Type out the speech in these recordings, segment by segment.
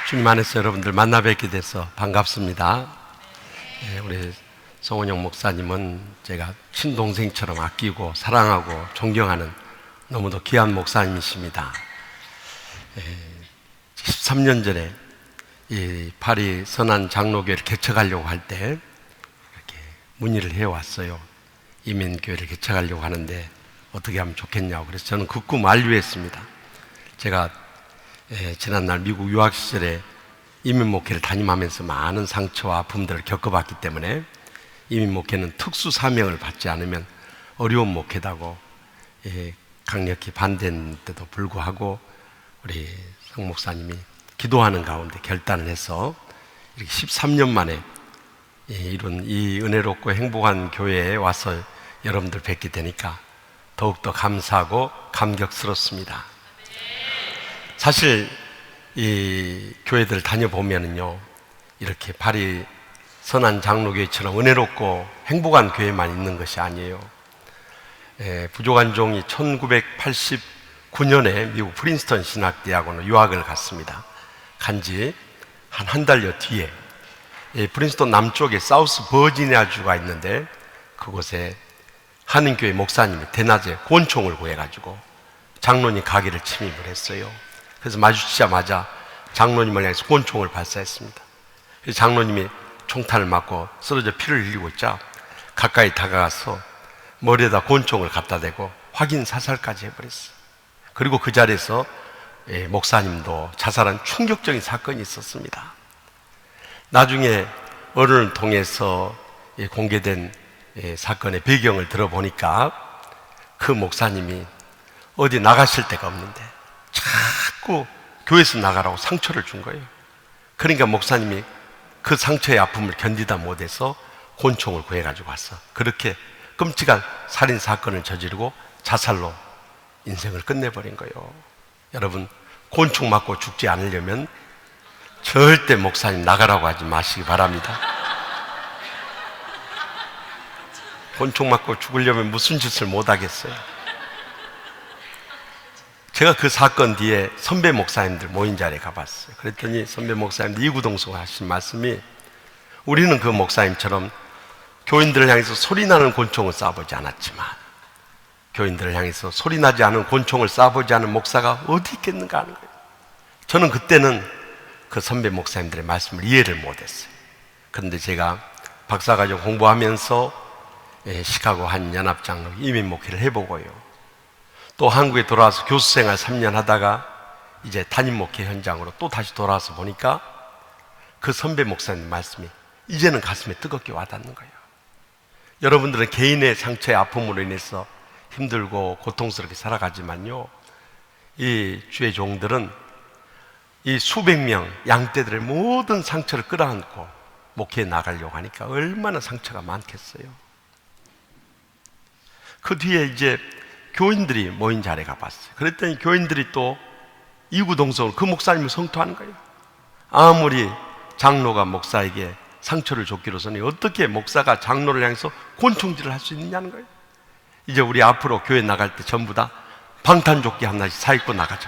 주님 안에서 여러분들 만나 뵙게 돼서 반갑습니다. 우리 송원영 목사님은 제가 친동생처럼 아끼고 사랑하고 존경하는 너무도 귀한 목사님이십니다. 13년 전에 이 파리 선한 장로교회를 개척하려고 할 때 이렇게 문의를 해왔어요. 이민교회를 개척하려고 하는데 어떻게 하면 좋겠냐고. 그래서 저는 그 꿈 만류했습니다. 제가 지난날 미국 유학 시절에 이민 목회를 담임하면서 많은 상처와 아픔들을 겪어봤기 때문에 이민 목회는 특수 사명을 받지 않으면 어려운 목회다고 강력히 반대했는데도 불구하고 우리 성 목사님이 기도하는 가운데 결단을 해서 이렇게 13년 만에 이룬 이 은혜롭고 행복한 교회에 와서 여러분들 뵙게 되니까 더욱더 감사하고 감격스럽습니다. 사실 이 교회들 다녀보면은요, 이렇게 파리 선한 장로교회처럼 은혜롭고 행복한 교회만 있는 것이 아니에요. 부족한 종이 1989년에 미국 프린스턴 신학대학원으로 유학을 갔습니다. 간지 한 달여 뒤에 프린스턴 남쪽에 사우스 버지니아주가 있는데 그곳에 한인교회 목사님이 대낮에 권총을 구해가지고 장로님 가게를 침입을 했어요. 그래서 마주치자마자 장로님을 향해서 권총을 발사했습니다. 그래서 장로님이 총탄을 맞고 쓰러져 피를 흘리고 있자 가까이 다가가서 머리에다 권총을 갖다 대고 확인 사살까지 해버렸어요. 그리고 그 자리에서 목사님도 자살한 충격적인 사건이 있었습니다. 나중에 언론을 통해서 공개된 사건의 배경을 들어보니까 그 목사님이 어디 나가실 데가 없는데 자꾸 교회에서 나가라고 상처를 준 거예요. 그러니까 목사님이 그 상처의 아픔을 견디다 못해서 권총을 구해가지고 왔어. 그렇게 끔찍한 살인사건을 저지르고 자살로 인생을 끝내버린 거예요. 여러분, 권총 맞고 죽지 않으려면 절대 목사님 나가라고 하지 마시기 바랍니다. 권총 맞고 죽으려면 무슨 짓을 못 하겠어요. 제가 그 사건 뒤에 선배 목사님들 모인 자리에 가봤어요. 그랬더니 선배 목사님들 이구동성 하신 말씀이 우리는 그 목사님처럼 교인들을 향해서 소리나는 권총을 쏴보지 않았지만 교인들을 향해서 소리나지 않은 권총을 쏴보지 않은 목사가 어디 있겠는가 하는 거예요. 저는 그때는 그 선배 목사님들의 말씀을 이해를 못했어요. 그런데 제가 박사과정 공부하면서 시카고 한 연합장로 이민 목회를 해보고요, 또 한국에 돌아와서 교수생활 3년 하다가 이제 담임 목회 현장으로 또 다시 돌아와서 보니까 그 선배 목사님 말씀이 이제는 가슴에 뜨겁게 와닿는 거예요. 여러분들은 개인의 상처의 아픔으로 인해서 힘들고 고통스럽게 살아가지만요, 이 주의 종들은 이 수백 명 양떼들의 모든 상처를 끌어안고 목회에 나가려고 하니까 얼마나 상처가 많겠어요. 그 뒤에 이제 교인들이 모인 자리에 가봤어요. 그랬더니 교인들이 또 이구동성으로 그 목사님을 성토하는 거예요. 아무리 장로가 목사에게 상처를 줬기로서는 어떻게 목사가 장로를 향해서 권총질을 할 수 있느냐는 거예요. 이제 우리 앞으로 교회 나갈 때 전부 다 방탄조끼 하나씩 사입고 나가죠.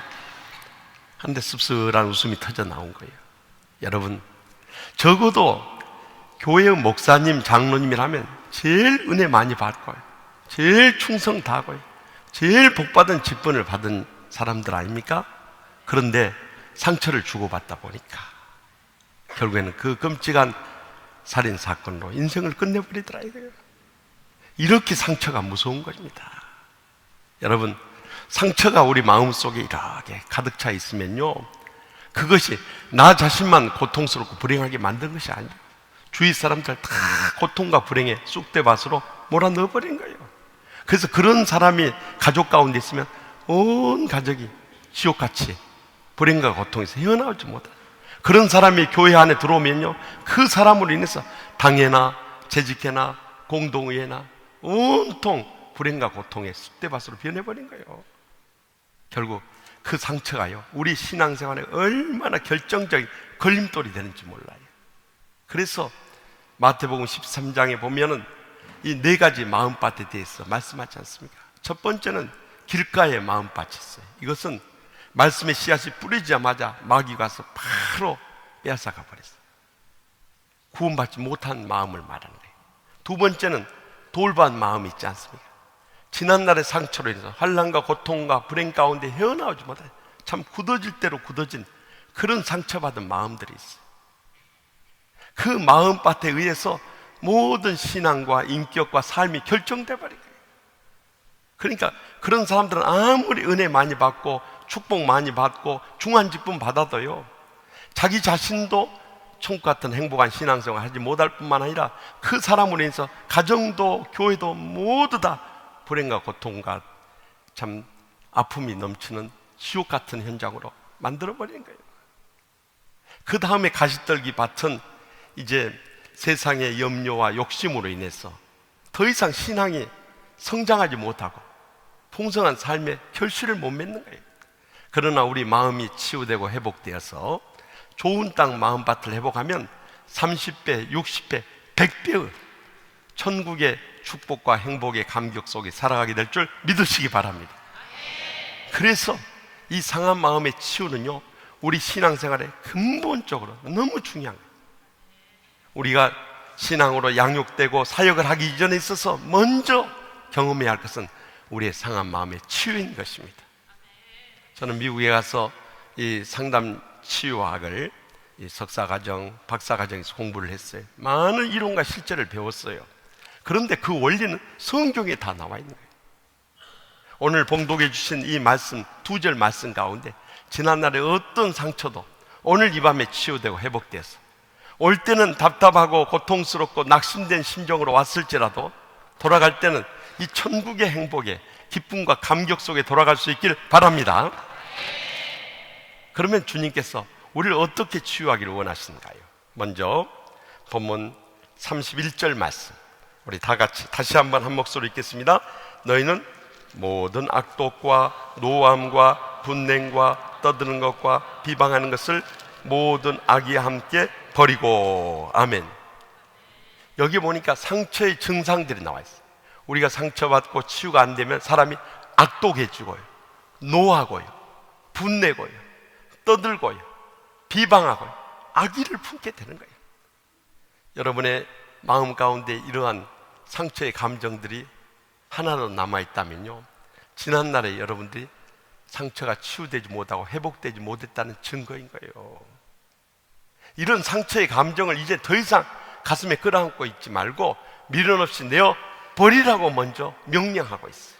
한데 씁쓸한 웃음이 터져 나온 거예요. 여러분, 적어도 교회의 목사님, 장로님이라면 제일 은혜 많이 받고요, 제일 충성 다하고요, 제일 복받은 직분을 받은 사람들 아닙니까? 그런데 상처를 주고받다 보니까 결국에는 그 끔찍한 살인사건으로 인생을 끝내버리더라 이거예요. 이렇게 상처가 무서운 것입니다. 여러분, 상처가 우리 마음속에 이렇게 가득 차 있으면요, 그것이 나 자신만 고통스럽고 불행하게 만든 것이 아니에요. 주위 사람들 다 고통과 불행에 쑥대밭으로 몰아넣어버린 거예요. 그래서 그런 사람이 가족 가운데 있으면 온 가족이 지옥같이 불행과 고통에서 헤어나오지 못해요. 그런 사람이 교회 안에 들어오면요, 그 사람으로 인해서 당회나 재직회나 공동의회나 온통 불행과 고통의 쑥대밭으로 변해버린 거예요. 결국 그 상처가요, 우리 신앙생활에 얼마나 결정적인 걸림돌이 되는지 몰라요. 그래서 마태복음 13장에 보면은 이 네 가지 마음밭에 대해서 말씀하지 않습니까? 첫 번째는 길가에 마음밭이 있어요. 이것은 말씀의 씨앗이 뿌리자마자 마귀가 와서 바로 빼앗아가 버렸어요. 구원받지 못한 마음을 말하는 거예요. 두 번째는 돌반 마음이 있지 않습니까? 지난날의 상처로 인해서 환난과 고통과 불행 가운데 헤어나오지 못해 참 굳어질 대로 굳어진 그런 상처받은 마음들이 있어요. 그 마음밭에 의해서 모든 신앙과 인격과 삶이 결정돼 버린 거예요. 그러니까 그런 사람들은 아무리 은혜 많이 받고 축복 많이 받고 중한 직분 받아도요, 자기 자신도 천국 같은 행복한 신앙생활을 하지 못할 뿐만 아니라 그 사람으로 인해서 가정도 교회도 모두 다 불행과 고통과 참 아픔이 넘치는 지옥 같은 현장으로 만들어버린 거예요. 그 다음에 가시떨기 밭은 이제 세상의 염려와 욕심으로 인해서 더 이상 신앙이 성장하지 못하고 풍성한 삶의 결실을 못 맺는 거예요. 그러나 우리 마음이 치유되고 회복되어서 좋은 땅 마음밭을 회복하면 30배, 60배, 100배의 천국의 축복과 행복의 감격 속에 살아가게 될 줄 믿으시기 바랍니다. 그래서 이 상한 마음의 치유는요, 우리 신앙생활에 근본적으로 너무 중요한 거예요. 우리가 신앙으로 양육되고 사역을 하기 이전에 있어서 먼저 경험해야 할 것은 우리의 상한 마음의 치유인 것입니다. 저는 미국에 가서 이 상담 치유학을 석사과정, 박사과정에서 공부를 했어요. 많은 이론과 실제를 배웠어요. 그런데 그 원리는 성경에 다 나와 있는 거예요. 오늘 봉독해 주신 이 말씀, 2절 말씀 가운데 지난날의 어떤 상처도 오늘 이 밤에 치유되고 회복돼서 올 때는 답답하고 고통스럽고 낙심된 심정으로 왔을지라도 돌아갈 때는 이 천국의 행복에 기쁨과 감격 속에 돌아갈 수 있길 바랍니다. 그러면 주님께서 우리를 어떻게 치유하기를 원하시는가요? 먼저 본문 31절 말씀, 우리 다 같이 다시 한번 한 목소리 읽겠습니다. 너희는 모든 악독과 노함과 분냉과 떠드는 것과 비방하는 것을 모든 악의와 함께 버리고. 아멘. 여기 보니까 상처의 증상들이 나와 있어요. 우리가 상처받고 치유가 안 되면 사람이 악독해지고요, 노하고요, 분내고요, 떠들고요, 비방하고요, 악의를 품게 되는 거예요. 여러분의 마음 가운데 이러한 상처의 감정들이 하나도 남아있다면요, 지난날에 여러분들이 상처가 치유되지 못하고 회복되지 못했다는 증거인 거예요. 이런 상처의 감정을 이제 더 이상 가슴에 끌어안고 있지 말고 미련 없이 내어 버리라고 먼저 명령하고 있어요.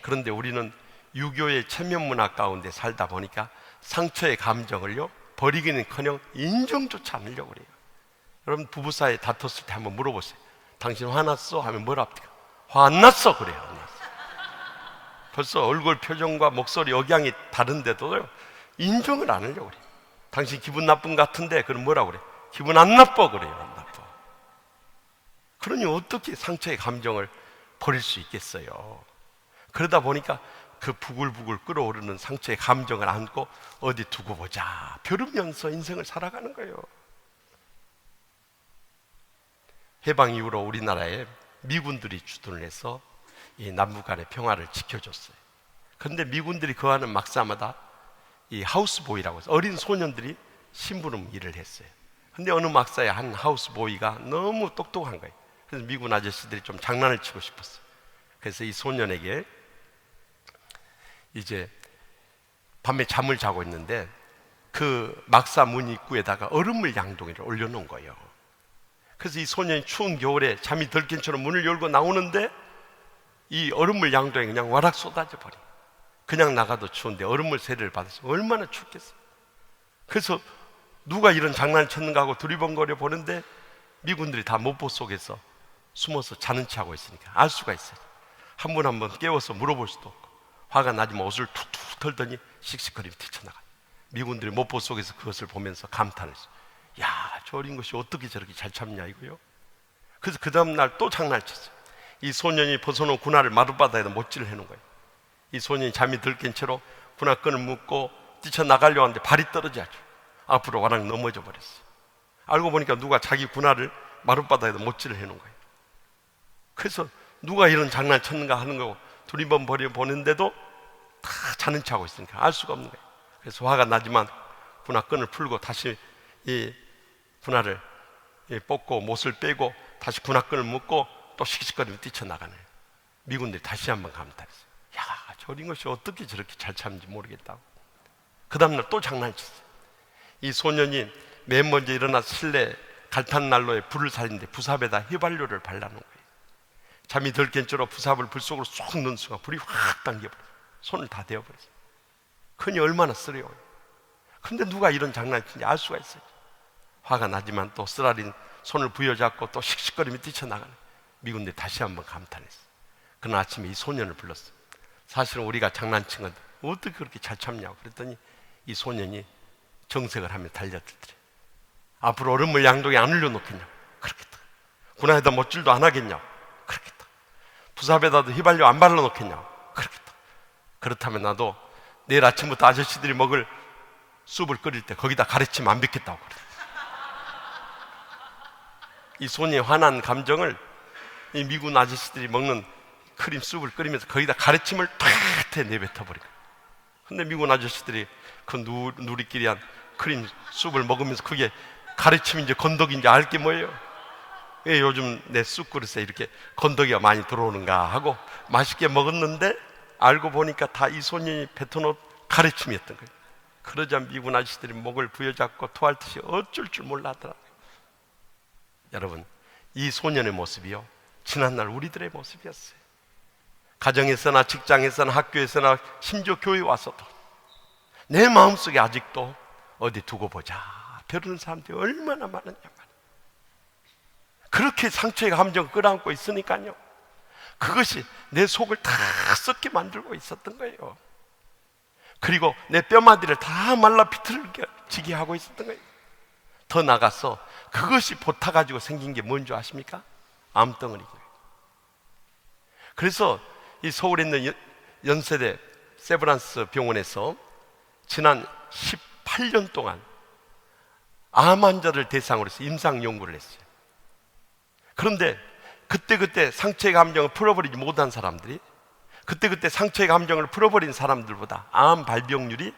그런데 우리는 유교의 체면문화 가운데 살다 보니까 상처의 감정을요, 버리기는커녕 인정조차 않으려고 그래요. 여러분 부부 사이에 다퉜을 때 한번 물어보세요. 당신 화났어? 하면 뭐라 합니까? 화 안 났어 그래요. 안 났어. 벌써 얼굴 표정과 목소리 억양이 다른데도요, 인정을 안 하려고 그래요. 당신 기분 나쁜 것 같은데 그럼 뭐라고 그래? 기분 안 나빠 그래요. 안 나빠. 그러니 어떻게 상처의 감정을 버릴 수 있겠어요? 그러다 보니까 그 부글부글 끓어오르는 상처의 감정을 안고 어디 두고 보자 벼르면서 인생을 살아가는 거예요. 해방 이후로 우리나라에 미군들이 주둔을 해서 이 남북 간의 평화를 지켜줬어요. 그런데 미군들이 거하는 막사마다 이 하우스보이라고 해서 어린 소년들이 심부름 일을 했어요. 근데 어느 막사에 한 하우스보이가 너무 똑똑한 거예요. 그래서 미군 아저씨들이 좀 장난을 치고 싶었어요. 그래서 이 소년에게 이제 밤에 잠을 자고 있는데 그 막사 문 입구에다가 얼음물 양동이를 올려놓은 거예요. 그래서 이 소년이 추운 겨울에 잠이 덜 깬 채로 문을 열고 나오는데 이 얼음물 양동이 그냥 와락 쏟아져 버려. 그냥 나가도 추운데 얼음물 세례를 받았어요. 얼마나 춥겠어요. 그래서 누가 이런 장난을 쳤는가 하고 두리번거려 보는데 미군들이 다 못보 속에서 숨어서 자는 체 하고 있으니까 알 수가 있어요. 한 분 한 번 깨워서 물어볼 수도 없고, 화가 나지만 옷을 툭툭 털더니 씩씩거리며 뛰쳐나가요. 미군들이 못보 속에서 그것을 보면서 감탄을 했어요. 야, 저 어린 것이 어떻게 저렇게 잘 참냐 이거요. 그래서 그 다음날 또 장난을 쳤어요. 이 소년이 벗어놓은 군화를 마룻바닥에다 못질을 해놓은 거예요. 이 소년이 잠이 덜 깬 채로 군화끈을 묶고 뛰쳐나가려고 하는데 발이 떨어져야죠. 앞으로 와락 넘어져 버렸어요. 알고 보니까 누가 자기 군화를 마룻바닥에다 못질을 해놓은 거예요. 그래서 누가 이런 장난을 쳤는가 하는 거고 두리번 버려 보는데도 다 자는 척하고 있으니까 알 수가 없는 거예요. 그래서 화가 나지만 군화끈을 풀고 다시 이 군화를 뽑고 못을 빼고 다시 군화끈을 묶고 또 씩씩거리며 뛰쳐나가네요. 미군들이 다시 한번 감탄했어요. 야, 저린 것이 어떻게 저렇게 잘 참는지 모르겠다고. 그 다음날 또 장난쳤어요. 이 소년이 맨 먼저 일어나서 실내 갈탄난로에 불을 살리는데 부삽에다 휘발유를 발라놓은 거예요. 잠이 덜 깬 채로 부삽을 불 속으로 쏙 넣은 순간 불이 확 당겨버렸어요. 손을 다 데워버렸어요. 그니 얼마나 쓰려워요. 근데 누가 이런 장난치는지 알 수가 있어요. 화가 나지만 또 쓰라린 손을 부여잡고 또 씩씩거리며 뛰쳐나가는 미군들이 다시 한번 감탄했어요. 그날 아침에 이 소년을 불렀어요. 사실은 우리가 장난친 건데 어떻게 그렇게 잘 참냐고 그랬더니 이 소년이 정색을 하며 달려들더래. 앞으로 얼음물 양동이에 안 흘려놓겠냐고. 그렇겠다. 군화에다 못질도 안 하겠냐고. 그렇겠다. 부삽에다도 휘발유 안 발라놓겠냐고. 그렇겠다. 그렇다면 나도 내일 아침부터 아저씨들이 먹을 숲을 끓일 때 거기다 가래침 안 뱉겠다고 그래. 이 손이 화난 감정을 이 미군 아저씨들이 먹는 크림 숲을 끓이면서 거기다 가래침을 탁 내뱉어버린 거예요. 근데 미군 아저씨들이 그 누리끼리한 크림 숲을 먹으면서 그게 가래침인지 건더기인지 알 게 뭐예요? 왜 요즘 내 쑥 그릇에 이렇게 건더기가 많이 들어오는가 하고 맛있게 먹었는데 알고 보니까 다 이 소년이 뱉어놓은 가래침이었던 거예요. 그러자 미군 아저씨들이 목을 부여잡고 토할 듯이 어쩔 줄 몰라 하더라고요. 여러분, 이 소년의 모습이요, 지난날 우리들의 모습이었어요. 가정에서나 직장에서나 학교에서나 심지어 교회에 와서도 내 마음속에 아직도 어디 두고 보자 벼르는 사람들이 얼마나 많으냐 말이에요. 그렇게 상처의 감정을 끌어안고 있으니까요, 그것이 내 속을 다 썩게 만들고 있었던 거예요. 그리고 내 뼈마디를 다 말라 비틀어지게 하고 있었던 거예요. 더 나가서 그것이 보타가지고 생긴 게 뭔지 아십니까? 암덩어리인 거예요. 그래서 이 서울에 있는 연세대 세브란스 병원에서 지난 18년 동안 암 환자를 대상으로 해서 임상 연구를 했어요. 그런데 그때 상처의 감정을 풀어버리지 못한 사람들이 그때 상처의 감정을 풀어버린 사람들보다 암 발병률이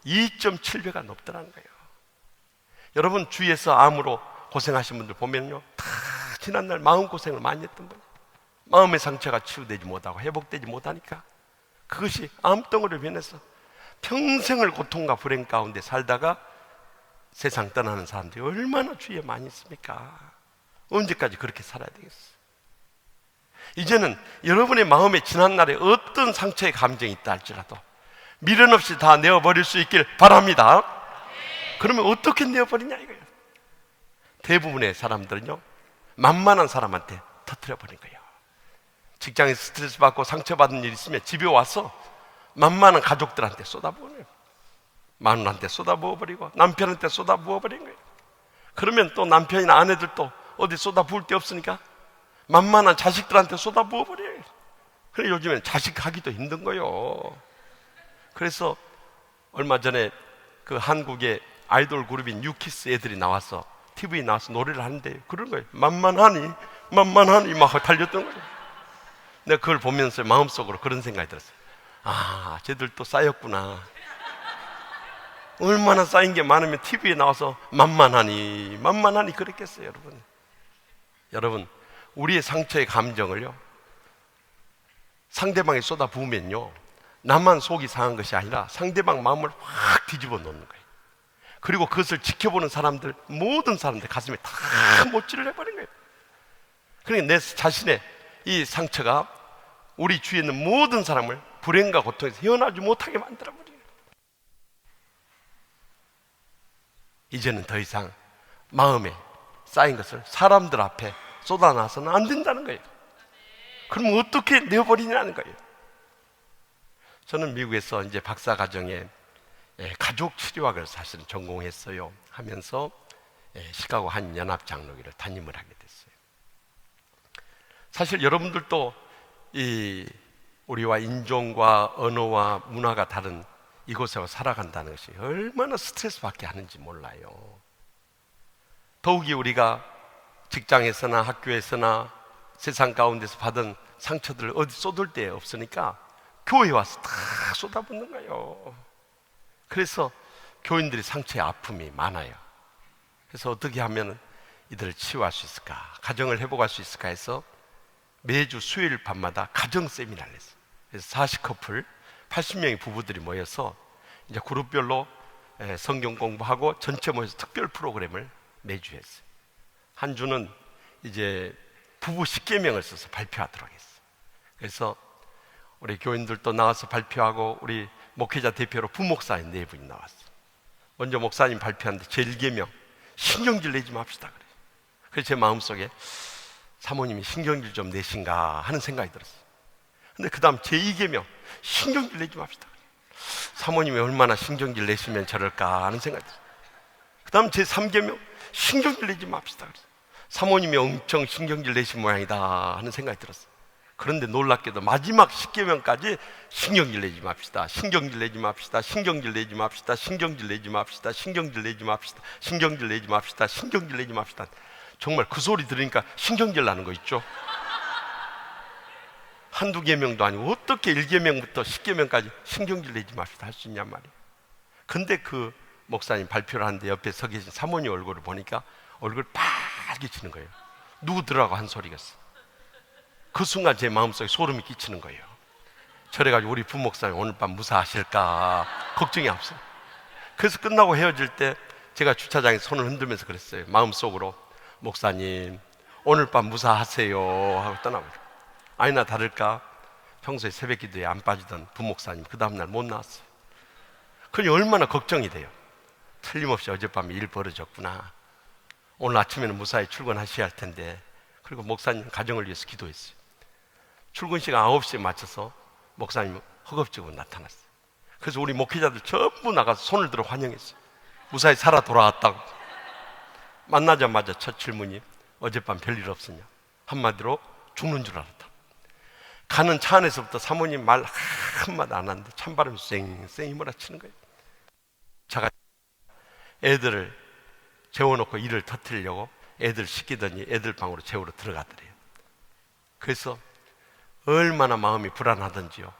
2.7배가 높더라는 거예요. 여러분 주위에서 암으로 고생하신 분들 보면요, 다 지난날 마음고생을 많이 했던 분이에요. 마음의 상처가 치유되지 못하고 회복되지 못하니까 그것이 암덩어리를 변해서 평생을 고통과 불행 가운데 살다가 세상 떠나는 사람들이 얼마나 주위에 많이 있습니까? 언제까지 그렇게 살아야 되겠어요? 이제는 여러분의 마음에 지난날에 어떤 상처의 감정이 있다 할지라도 미련 없이 다 내어버릴 수 있길 바랍니다. 그러면 어떻게 내어버리냐 이거예요. 대부분의 사람들은요, 만만한 사람한테 터뜨려버린 거예요. 직장에서 스트레스 받고 상처받은 일 있으면 집에 와서 만만한 가족들한테 쏟아부어요. 마누라한테 쏟아부어버리고 남편한테 쏟아부어버린 거예요. 그러면 또 남편이나 아내들도 어디 쏟아부을 데 없으니까 만만한 자식들한테 쏟아부어버려요. 그래 요즘엔 자식하기도 힘든 거예요. 그래서 얼마 전에 그 한국의 아이돌 그룹인 뉴키스 애들이 나와서 TV에 나와서 노래를 하는데 그런 거예요. 만만하니 막 달렸던 거예요. 내가 그걸 보면서 마음속으로 그런 생각이 들었어요. 아, 쟤들도 쌓였구나. 얼마나 쌓인 게 많으면 TV에 나와서 만만하니 그랬겠어요. 여러분 우리의 상처의 감정을요, 상대방에 쏟아 부으면요, 나만 속이 상한 것이 아니라 상대방 마음을 확 뒤집어 놓는 거예요. 그리고 그것을 지켜보는 사람들, 모든 사람들 가슴에 다 못질을 해버린 거예요. 그러니까 내 자신의 이 상처가 우리 주위에 있는 모든 사람을 불행과 고통에서 헤어나지 못하게 만들어버려요. 이제는 더 이상 마음에 쌓인 것을 사람들 앞에 쏟아놔서는 안 된다는 거예요. 그럼 어떻게 내어버리냐는 거예요. 저는 미국에서 이제 박사과정에 가족 치료학을 사실은 전공했어요. 하면서 시카고 한 연합장로교를 담임을 하게 됐어요. 사실 여러분들도 우리와 인종과 언어와 문화가 다른 이곳에서 살아간다는 것이 얼마나 스트레스 받게 하는지 몰라요. 더욱이 우리가 직장에서나 학교에서나 세상 가운데서 받은 상처들을 어디 쏟을 데 없으니까 교회에 와서 다 쏟아붓는 거예요. 그래서 교인들이 상처에 아픔이 많아요. 그래서 어떻게 하면 이들을 치유할 수 있을까, 가정을 회복할 수 있을까 해서 매주 수요일 밤마다 가정 세미나를 했어요. 그래서 40커플 80명의 부부들이 모여서 이제 그룹별로 성경 공부하고 전체 모여서 특별 프로그램을 매주 했어요. 한 주는 이제 부부 10계명을 써서 발표하도록 했어요. 그래서 우리 교인들도 나와서 발표하고 우리 목회자 대표로 부목사님 4분이 나왔어요. 먼저 목사님 발표하는데 제1계명 신경질 내지 맙시다 그래요. 그래서 제 마음속에 사모님이 신경질 좀 내신가 하는 생각이 들었어요. 근데 그 다음 제2계명 신경질 내지 맙시다 그래요. 사모님이 얼마나 신경질 내시면 저럴까 하는 생각이 들었어요. 그 다음 제3계명 신경질 내지 맙시다 그래요. 사모님이 엄청 신경질 내신 모양이다 하는 생각이 들었어요. 그런데 놀랍게도 마지막 10계명까지 신경질 내지 맙시다, 신경질 내지 맙시다, 신경질 내지 맙시다, 신경질 내지 맙시다, 신경질 내지 맙시다, 신경질 내지 맙시다, 신경질 내지 맙시다. 정말 그 소리 들으니까 신경질 나는 거 있죠. 한두 계명도 아니고 어떻게 1계명부터 10계명까지 신경질 내지 맙시다 할 수 있냔 말이에요. 근데 그 목사님 발표를 하는데 옆에 서 계신 사모님 얼굴을 보니까 얼굴 빨개지는 거예요. 누구 들어가고 한 소리겠어. 그 순간 제 마음속에 소름이 끼치는 거예요. 저래가지고 우리 부목사님 오늘 밤 무사하실까 걱정이 앞서요. 그래서 끝나고 헤어질 때 제가 주차장에 손을 흔들면서 그랬어요. 마음속으로 목사님 오늘 밤 무사하세요 하고 떠나버려요. 아니나 다를까 평소에 새벽 기도에 안 빠지던 부목사님 그 다음날 못 나왔어요. 그러니 얼마나 걱정이 돼요. 틀림없이 어젯밤에 일 벌어졌구나. 오늘 아침에는 무사히 출근하셔야 할 텐데. 그리고 목사님 가정을 위해서 기도했어요. 출근 시간 9시에 맞춰서 목사님 허겁지겁 나타났어요. 그래서 우리 목회자들 전부 나가서 손을 들어 환영했어요. 무사히 살아 돌아왔다고. 만나자마자 첫 질문이 어젯밤 별일 없었냐. 한마디로 죽는 줄 알았다. 가는 차 안에서부터 사모님 말 한마디 안 하는데 찬바람이 쌩쌩 몰아치는 거예요. 제가 애들을 재워놓고 일을 터뜨리려고 애들 시키더니 애들 방으로 재우러 들어가더래요. 그래서 얼마나 마음이 불안하던지요.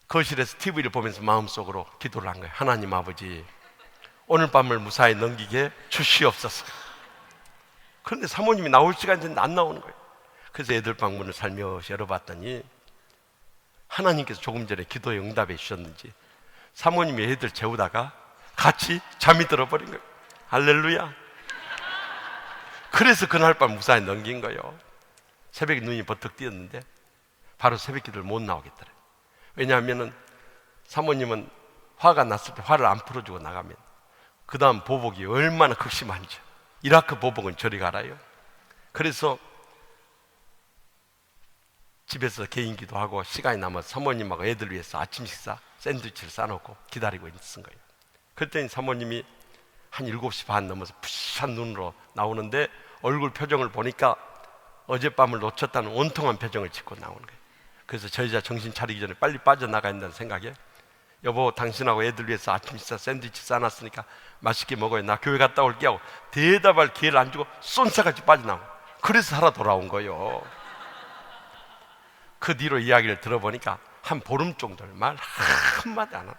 거실에서 TV를 보면서 마음속으로 기도를 한 거예요. 하나님 아버지 오늘 밤을 무사히 넘기게 주시옵소서. 그런데 사모님이 나올 시간이 됐는데 안 나오는 거예요. 그래서 애들 방 문을 살며시 열어봤더니 하나님께서 조금 전에 기도에 응답해 주셨는지 사모님이 애들 재우다가 같이 잠이 들어버린 거예요. 할렐루야. 그래서 그날 밤 무사히 넘긴 거예요. 새벽에 눈이 버뜩 띄었는데 바로 새벽 기도를 못 나오겠더래요. 왜냐하면 사모님은 화가 났을 때 화를 안 풀어주고 나가면 그 다음 보복이 얼마나 극심한지. 이라크 보복은 저리 가라요. 그래서 집에서 개인 기도하고 시간이 남아서 사모님하고 애들 위해서 아침 식사 샌드위치를 싸놓고 기다리고 있은 거예요. 그랬더니 사모님이 한 7시 반 넘어서 푸시한 눈으로 나오는데 얼굴 표정을 보니까 어젯밤을 놓쳤다는 온통한 표정을 짓고 나오는 거예요. 그래서 저 여자 정신 차리기 전에 빨리 빠져나가야 한다는 생각에 여보 당신하고 애들 위해서 아침 식사 샌드위치 싸놨으니까 맛있게 먹어요. 나 교회 갔다 올게 하고 대답할 기회를 안 주고 쏜싸같이 빠져나오고 그래서 살아 돌아온 거예요. 그 뒤로 이야기를 들어보니까 한 보름 정도를 말 한마디 안 하고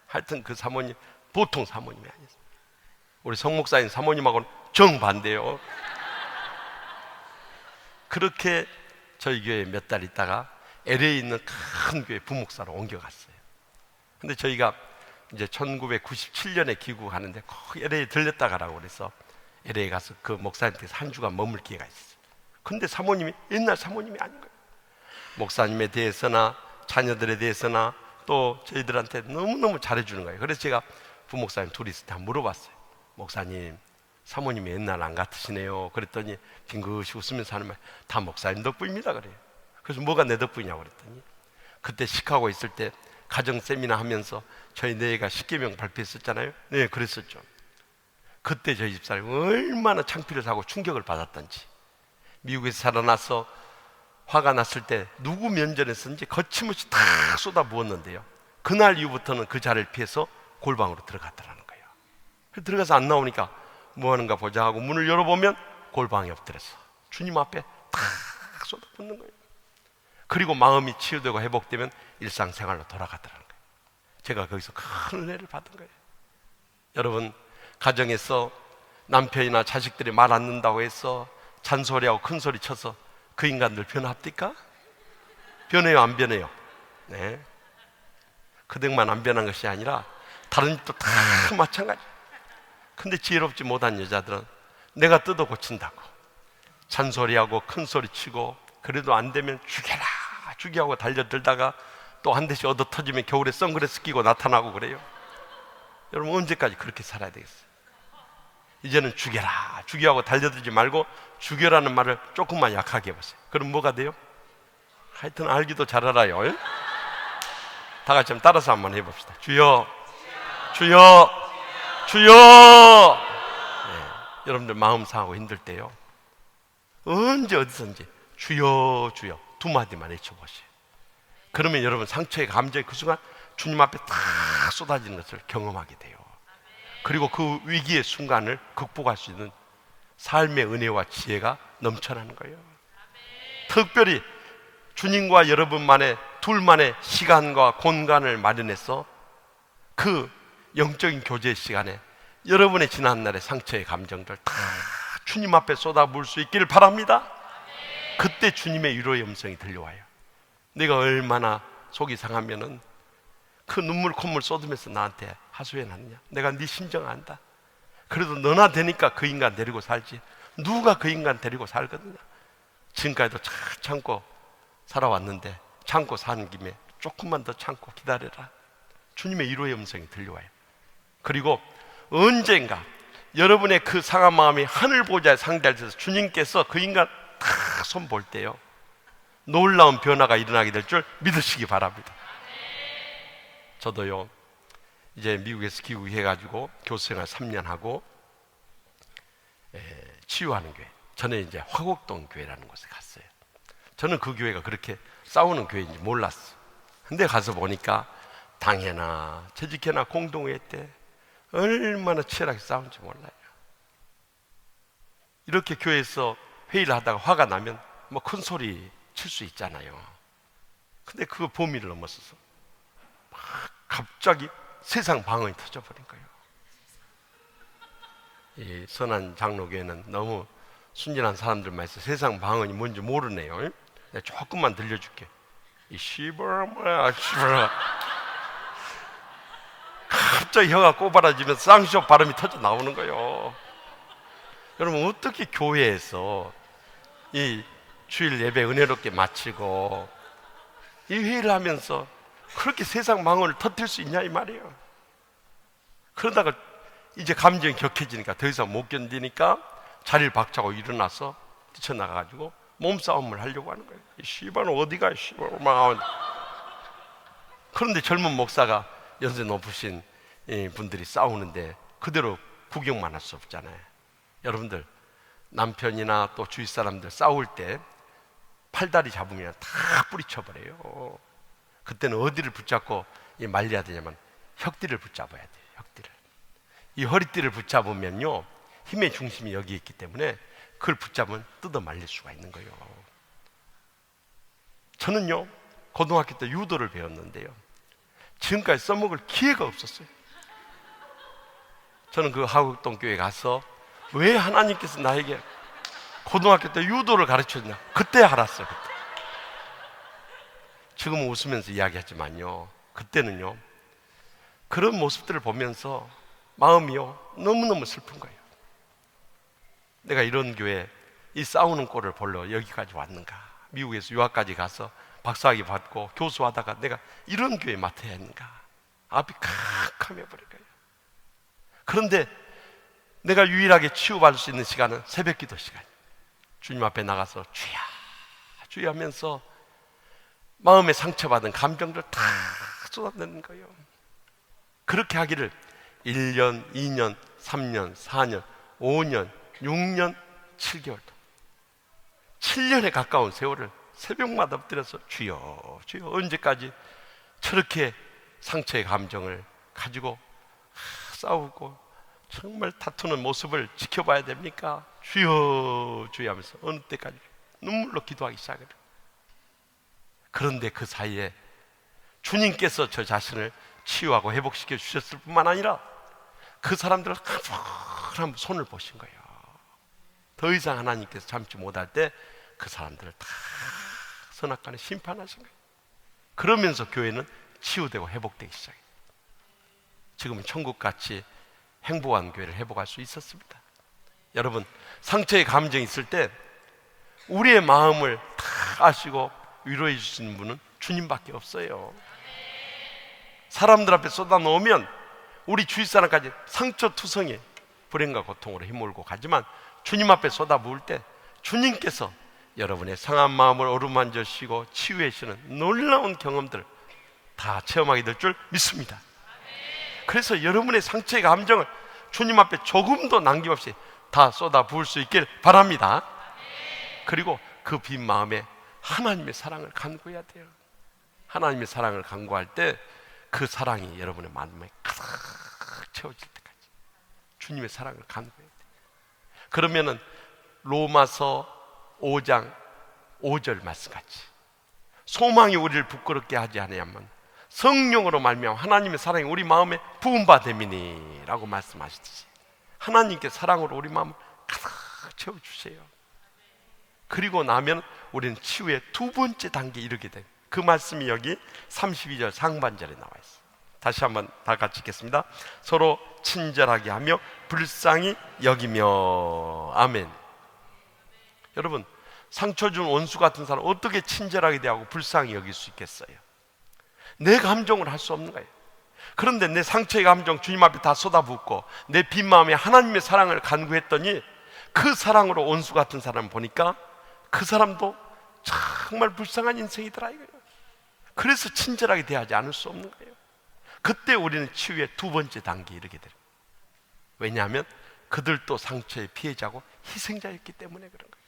하여튼 그 사모님 보통 사모님이 아니었어요. 우리 성 목사님 사모님하고는 정반대요. 그렇게 저희 교회에 몇 달 있다가 LA에 있는 큰 교회 부목사로 옮겨갔어요. 근데 저희가 이제 1997년에 귀국하는데 꼭 LA에 들렸다 가라고 그래서 LA에 가서 그 목사님께서 한 주간 머물 기회가 있었어요. 근데 사모님이 옛날 사모님이 아닌 거예요. 목사님에 대해서나 자녀들에 대해서나 또 저희들한테 너무너무 잘해주는 거예요. 그래서 제가 부목사님 둘이 있을 때 한번 물어봤어요. 목사님 사모님이 옛날 안 같으시네요. 그랬더니 빙긋이 웃으면서 하는 말, 다 목사님 덕분입니다 그래요. 그래서 뭐가 내 덕분이냐고 그랬더니 그때 시카고 있을 때 가정 세미나 하면서 저희 네가 10계명 발표했었잖아요. 네 그랬었죠. 그때 저희 집사람이 얼마나 창피를 하고 충격을 받았던지, 미국에서 살아나서 화가 났을 때 누구 면전했었는지 거침없이 다 쏟아부었는데요, 그날 이후부터는 그 자리를 피해서 골방으로 들어갔더라는 거예요. 들어가서 안 나오니까 뭐 하는가 보자 하고 문을 열어보면 골방에 엎드려서 주님 앞에 다 쏟아붓는 거예요. 그리고 마음이 치유되고 회복되면 일상생활로 돌아가더라는 거예요. 제가 거기서 큰 은혜를 받은 거예요. 여러분, 가정에서 남편이나 자식들이 말 안 듣는다고 해서 잔소리하고 큰소리 쳐서 그 인간들 변합니까? 변해요, 안 변해요? 네. 그들만 안 변한 것이 아니라 다른 집도 다 마찬가지. 근데 지혜롭지 못한 여자들은 내가 뜯어 고친다고 잔소리하고 큰소리 치고, 그래도 안 되면 죽여라 죽이하고 달려들다가 또 한 대씩 얻어 터지면 겨울에 선글라스 끼고 나타나고 그래요. 여러분, 언제까지 그렇게 살아야 되겠어요? 이제는 죽여라 죽이하고 달려들지 말고 죽여라는 말을 조금만 약하게 해보세요. 그럼 뭐가 돼요? 하여튼 알기도 잘 알아요. 예? 다 같이 한번 따라서 한번 해봅시다. 주여, 주여, 주여. 네, 여러분들 마음 상하고 힘들 때요, 언제 어디선지 주여 주여 두 마디만 외쳐보세요. 그러면 여러분 상처의 감정이 그 순간 주님 앞에 다 쏟아지는 것을 경험하게 돼요. 그리고 그 위기의 순간을 극복할 수 있는 삶의 은혜와 지혜가 넘쳐나는 거예요. 특별히 주님과 여러분만의 둘만의 시간과 공간을 마련해서 그 영적인 교제 시간에 여러분의 지난날의 상처의 감정들 다 주님 앞에 쏟아부을 수 있기를 바랍니다. 그때 주님의 위로의 음성이 들려와요. 내가 얼마나 속이 상하면은 그 눈물 콧물 쏟으면서 나한테 하소연하느냐, 내가 네 심정 안다. 그래도 너나 되니까 그 인간 데리고 살지, 누가 그 인간 데리고 살거든요. 지금까지도 잘 참고 살아왔는데 참고 사는 김에 조금만 더 참고 기다려라. 주님의 위로의 음성이 들려와요. 그리고 언젠가 여러분의 그 상한 마음이 하늘 보좌에 상달돼서 주님께서 그 인간 다 손 볼 때요, 놀라운 변화가 일어나게 될 줄 믿으시기 바랍니다. 저도요, 이제 미국에서 귀국해가지고 교수생활 3년 하고 치유하는 교회, 저는 이제 화곡동 교회라는 곳에 갔어요. 저는 그 교회가 그렇게 싸우는 교회인지 몰랐어요. 근데 가서 보니까 당회나 재직회나 공동회 때 얼마나 치열하게 싸우는지 몰라요. 이렇게 교회에서 회의를 하다가 화가 나면 뭐 큰 소리 칠 수 있잖아요. 근데 그 범위를 넘어서서 막 갑자기 세상 방언이 터져버린 거예요. 이 선한 장로교회는 너무 순진한 사람들만 있어 세상 방언이 뭔지 모르네요. 내가 조금만 들려줄게. 이 씨발 뭐야 씨발. 갑자기 혀가 꼬바라지면서 쌍시옷 발음이 터져 나오는 거예요. 여러분, 어떻게 교회에서 이 주일 예배 은혜롭게 마치고 이 회의를 하면서 그렇게 세상 방언을 터뜨릴 수 있냐 이 말이에요. 그러다가 이제 감정이 격해지니까 더 이상 못 견디니까 자리를 박차고 일어나서 뛰쳐나가가지고 몸싸움을 하려고 하는 거예요. 이 씨발은 어디가 씨발. 그런데 젊은 목사가 연세 높으신 분들이 싸우는데 그대로 구경만 할 수 없잖아요. 여러분들, 남편이나 또 주위 사람들 싸울 때 팔다리 잡으면 다 뿌리쳐버려요. 그때는 어디를 붙잡고 말려야 되냐면 혁띠를 붙잡아야 돼요. 혁띠를. 이 허리띠를 붙잡으면요, 힘의 중심이 여기 있기 때문에 그걸 붙잡으면 뜯어 말릴 수가 있는 거예요. 저는요, 고등학교 때 유도를 배웠는데요, 지금까지 써먹을 기회가 없었어요. 저는 그 화곡동 교회 가서 왜 하나님께서 나에게 고등학교 때 유도를 가르쳤냐, 그때 알았어요. 그때. 지금은 웃으면서 이야기하지만요, 그때는요, 그런 모습들을 보면서 마음이요, 너무너무 슬픈 거예요. 내가 이런 교회, 이 싸우는 꼴을 보러 여기까지 왔는가, 미국에서 유학까지 가서 박사학위 받고 교수하다가 내가 이런 교회 맡아야 했는가, 앞이 캄캄해버릴 거예요. 그런데 내가 유일하게 치유받을 수 있는 시간은 새벽 기도 시간. 주님 앞에 나가서 주야 주야 하면서 마음에 상처받은 감정들 다 쏟아내는 거예요. 그렇게 하기를 1년, 2년, 3년, 4년, 5년, 6년, 7개월 7년에 가까운 세월을 새벽마다 엎드려서 주여 주여, 언제까지 저렇게 상처의 감정을 가지고 싸우고 정말 다투는 모습을 지켜봐야 됩니까? 주여 주여 하면서 어느 때까지 눈물로 기도하기 시작해요. 그런데 그 사이에 주님께서 저 자신을 치유하고 회복시켜 주셨을 뿐만 아니라 그 사람들을 한번 손을 보신 거예요. 더 이상 하나님께서 참지 못할 때 그 사람들을 다 선악간에 심판하신 거예요. 그러면서 교회는 치유되고 회복되기 시작해요. 지금은 천국같이 행복한 교회를 회복할 수 있었습니다. 여러분, 상처의 감정이 있을 때 우리의 마음을 다 아시고 위로해 주시는 분은 주님밖에 없어요. 사람들 앞에 쏟아놓으면 우리 주위 사람까지 상처투성이 불행과 고통으로 힘몰고 가지만 주님 앞에 쏟아부을 때 주님께서 여러분의 상한 마음을 어루만져 주시고 치유해 주시는 놀라운 경험들 다 체험하게 될 줄 믿습니다. 그래서 여러분의 상처의 감정을 주님 앞에 조금도 남김없이 다 쏟아부을 수 있길 바랍니다. 그리고 그 빈 마음에 하나님의 사랑을 간구해야 돼요. 하나님의 사랑을 간구할 때 그 사랑이 여러분의 마음에 가득 채워질 때까지 주님의 사랑을 간구해야 돼요. 그러면은 로마서 5장 5절 말씀같이 소망이 우리를 부끄럽게 하지 아니하면 성령으로 말미암아 하나님의 사랑이 우리 마음에 부음받음이니 라고 말씀하시듯이 하나님께 사랑으로 우리 마음을 가득 채워주세요. 그리고 나면 우리는 치유의 두 번째 단계에 이르게 돼요. 그 말씀이 여기 32절 상반절에 나와 있어요. 다시 한번 다 같이 읽겠습니다. 서로 친절하게 하며 불쌍히 여기며. 아멘. 여러분, 상처 준 원수 같은 사람 어떻게 친절하게 대하고 불쌍히 여길 수 있겠어요? 내 감정을 할 수 없는 거예요. 그런데 내 상처의 감정 주님 앞에 다 쏟아붓고 내 빈 마음에 하나님의 사랑을 간구했더니 그 사랑으로 원수 같은 사람을 보니까 그 사람도 정말 불쌍한 인생이더라 이거예요. 그래서 친절하게 대하지 않을 수 없는 거예요. 그때 우리는 치유의 두 번째 단계에 이르게 돼요. 왜냐하면 그들도 상처의 피해자고 희생자였기 때문에 그런 거예요.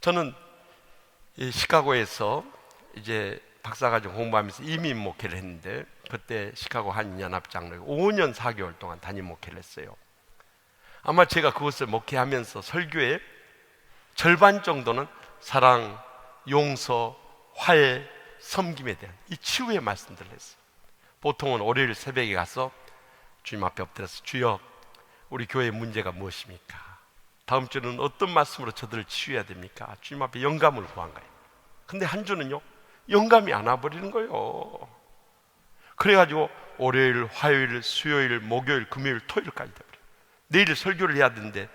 저는 이 시카고에서 이제 박사과정 공부하면서 이민 목회를 했는데 그때 시카고 한인연합장로에 5년 4개월 동안 담임 목회를 했어요. 아마 제가 그것을 목회하면서 설교의 절반 정도는 사랑, 용서, 화해, 섬김에 대한 이 치유의 말씀들을 했어요. 보통은 월요일 새벽에 가서 주님 앞에 엎드려서 주여 우리 교회의 문제가 무엇입니까? 다음 주는 어떤 말씀으로 저들을 치유해야 됩니까? 주님 앞에 영감을 구한 거예요. 근데 한 주는요 영감이 안 와버리는 거예요. 그래가지고 월요일, 화요일, 수요일, 목요일, 금요일, 토요일까지 돼버려요. 내일 설교를 해야 되는데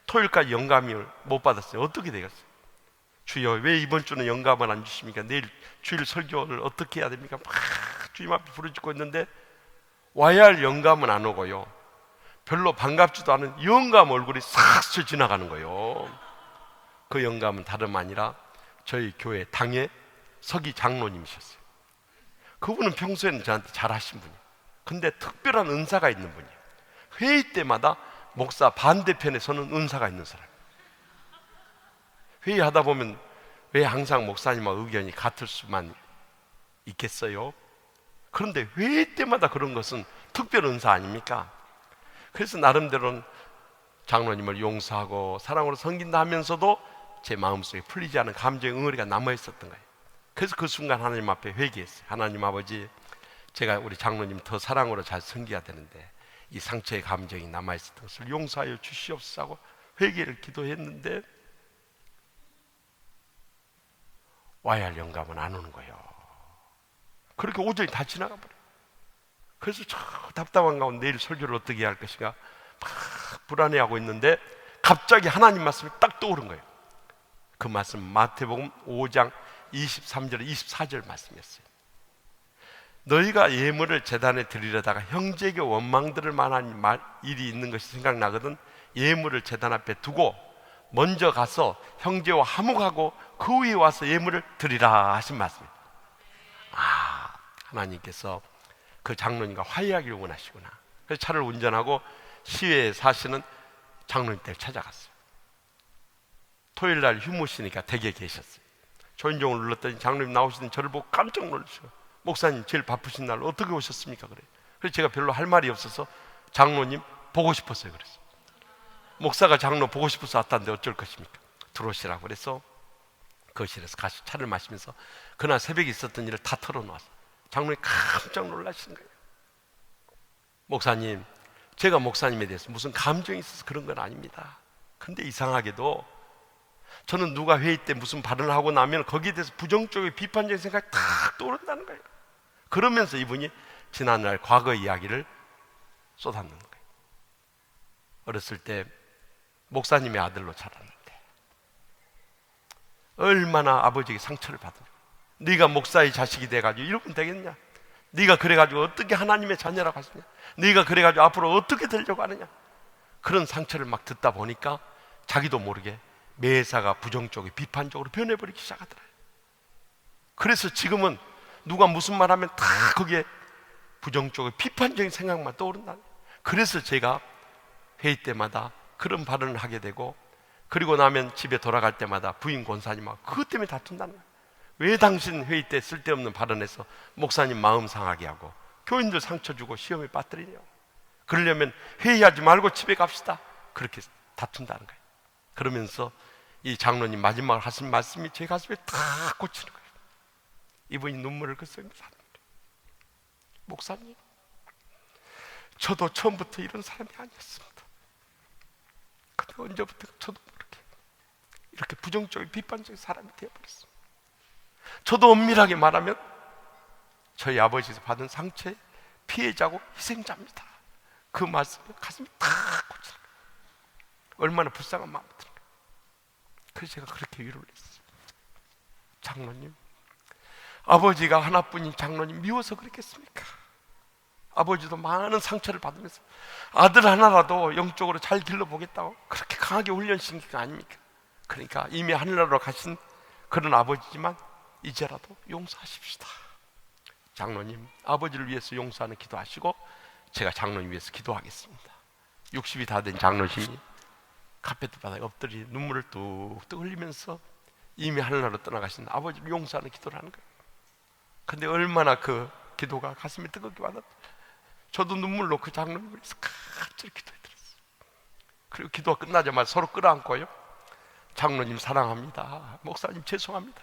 토요일까지 영감을 못 받았어요. 어떻게 되겠어요? 주여 왜 이번 주는 영감을 안 주십니까? 내일 주일 설교를 어떻게 해야 됩니까? 막 주님 앞에 부르짖고 있는데 와야 할 영감은 안 오고요 별로 반갑지도 않은 영감 얼굴이 싹 스쳐 지나가는 거예요. 그 영감은 다름 아니라 저희 교회 당의 서기 장로님이셨어요. 그분은 평소에는 저한테 잘하신 분이에요. 근데 특별한 은사가 있는 분이에요. 회의 때마다 목사 반대편에 서는 은사가 있는 사람. 회의하다 보면 왜 항상 목사님과 의견이 같을 수만 있겠어요? 그런데 회의 때마다 그런 것은 특별 은사 아닙니까? 그래서 나름대로는 장로님을 용서하고 사랑으로 섬긴다 하면서도 제 마음속에 풀리지 않은 감정의 응어리가 남아있었던 거예요. 그래서 그 순간 하나님 앞에 회개했어요. 하나님 아버지, 제가 우리 장로님 더 사랑으로 잘 섬겨야 되는데 이 상처의 감정이 남아있었던 것을 용서하여 주시옵소서 하고 회개를 기도했는데 와야 할 영감은 안 오는 거예요. 그렇게 오전이 다 지나가 버려요. 그래서 저 답답한 가운데 내일 설교를 어떻게 해야 할 것인가 막 불안해하고 있는데 갑자기 하나님 말씀이 딱 떠오른 거예요. 그 말씀 마태복음 5장 23절 24절 말씀이었어요. 너희가 예물을 제단에 드리려다가 형제에게 원망들을 만한 일이 있는 것이 생각나거든 예물을 제단 앞에 두고 먼저 가서 형제와 화목하고 그 위에 와서 예물을 드리라 하신 말씀입니다. 아, 하나님께서 그 장로님과 화해하기를 원하시구나. 그래서 차를 운전하고 시외에 사시는 장로님 댁을 찾아갔어요. 토요일 날 휴무시니까 댁에 계셨어요. 초인종을 눌렀더니 장로님 나오시더니 저를 보고 깜짝 놀라셔요. 목사님 제일 바쁘신 날 어떻게 오셨습니까? 그래서 제가 별로 할 말이 없어서 장로님 보고 싶었어요. 그래서 목사가 장로 보고 싶어서 왔다는데 어쩔 것입니까? 들어오시라고 그래서 거실에서 같이 차를 마시면서 그날 새벽에 있었던 일을 다 털어놓았어. 장로님 깜짝 놀라시는 거예요. 목사님, 제가 목사님에 대해서 무슨 감정이 있어서 그런 건 아닙니다. 근데 이상하게도 저는 누가 회의 때 무슨 발언을 하고 나면 거기에 대해서 부정적이고 비판적인 생각이 탁 떠오른다는 거예요. 그러면서 이분이 지난날 과거 이야기를 쏟아내는 거예요. 어렸을 때 목사님의 아들로 자랐는데 얼마나 아버지에게 상처를 받으냐. 네가 목사의 자식이 돼가지고 이러면 되겠냐? 네가 그래가지고 어떻게 하나님의 자녀라고 하시냐? 네가 그래가지고 앞으로 어떻게 되려고 하느냐? 그런 상처를 막 듣다 보니까 자기도 모르게 매사가 부정적이고 비판적으로 변해버리기 시작하더래요. 그래서 지금은 누가 무슨 말하면 다 거기에 부정적이고 비판적인 생각만 떠오른다. 그래서 제가 회의 때마다 그런 발언을 하게 되고, 그리고 나면 집에 돌아갈 때마다 부인 권사님하고 그것 때문에 다툰다는 거예요. 왜 당신 회의 때 쓸데없는 발언해서 목사님 마음 상하게 하고 교인들 상처 주고 시험에 빠뜨리냐고. 그러려면 회의하지 말고 집에 갑시다. 그렇게 다툰다는 거예요. 그러면서 이 장로님 마지막으로 하신 말씀이 제 가슴에 탁 꽂히는 거예요. 이분이 눈물을 글썽이면서 하는 거예요. 목사님, 저도 처음부터 이런 사람이 아니었습니다. 근데 언제부터 저도 모르게 이렇게 부정적인 비판적인 사람이 되어버렸습니다. 저도 엄밀하게 말하면 저희 아버지에서 받은 상처의 피해자고 희생자입니다. 그 말씀에 가슴이 탁 꽂히는 거예요. 얼마나 불쌍한 마음이 드는 거예요. 그래서 제가 그렇게 위로를 했어요. 장로님, 아버지가 하나뿐인 장로님 미워서 그랬겠습니까? 아버지도 많은 상처를 받으면서 아들 하나라도 영적으로 잘 길러보겠다고 그렇게 강하게 훈련시킨 게 아닙니까? 그러니까 이미 하늘나라로 가신 그런 아버지지만 이제라도 용서하십시다. 장로님, 아버지를 위해서 용서하는 기도하시고 제가 장로님 위해서 기도하겠습니다. 60이 다 된 장로님이 카페트 바닥에 엎드리 눈물을 뚝뚝 흘리면서 이미 하늘나라로 떠나가신 아버지를 용서하는 기도를 하는 거예요. 근데 얼마나 그 기도가 가슴에 뜨겁게 와닿았어요. 저도 눈물로 그 장로님을 위해서 갑자기 기도해드렸어요. 그리고 기도가 끝나자마자 서로 끌어안고요, 장로님 사랑합니다, 목사님 죄송합니다.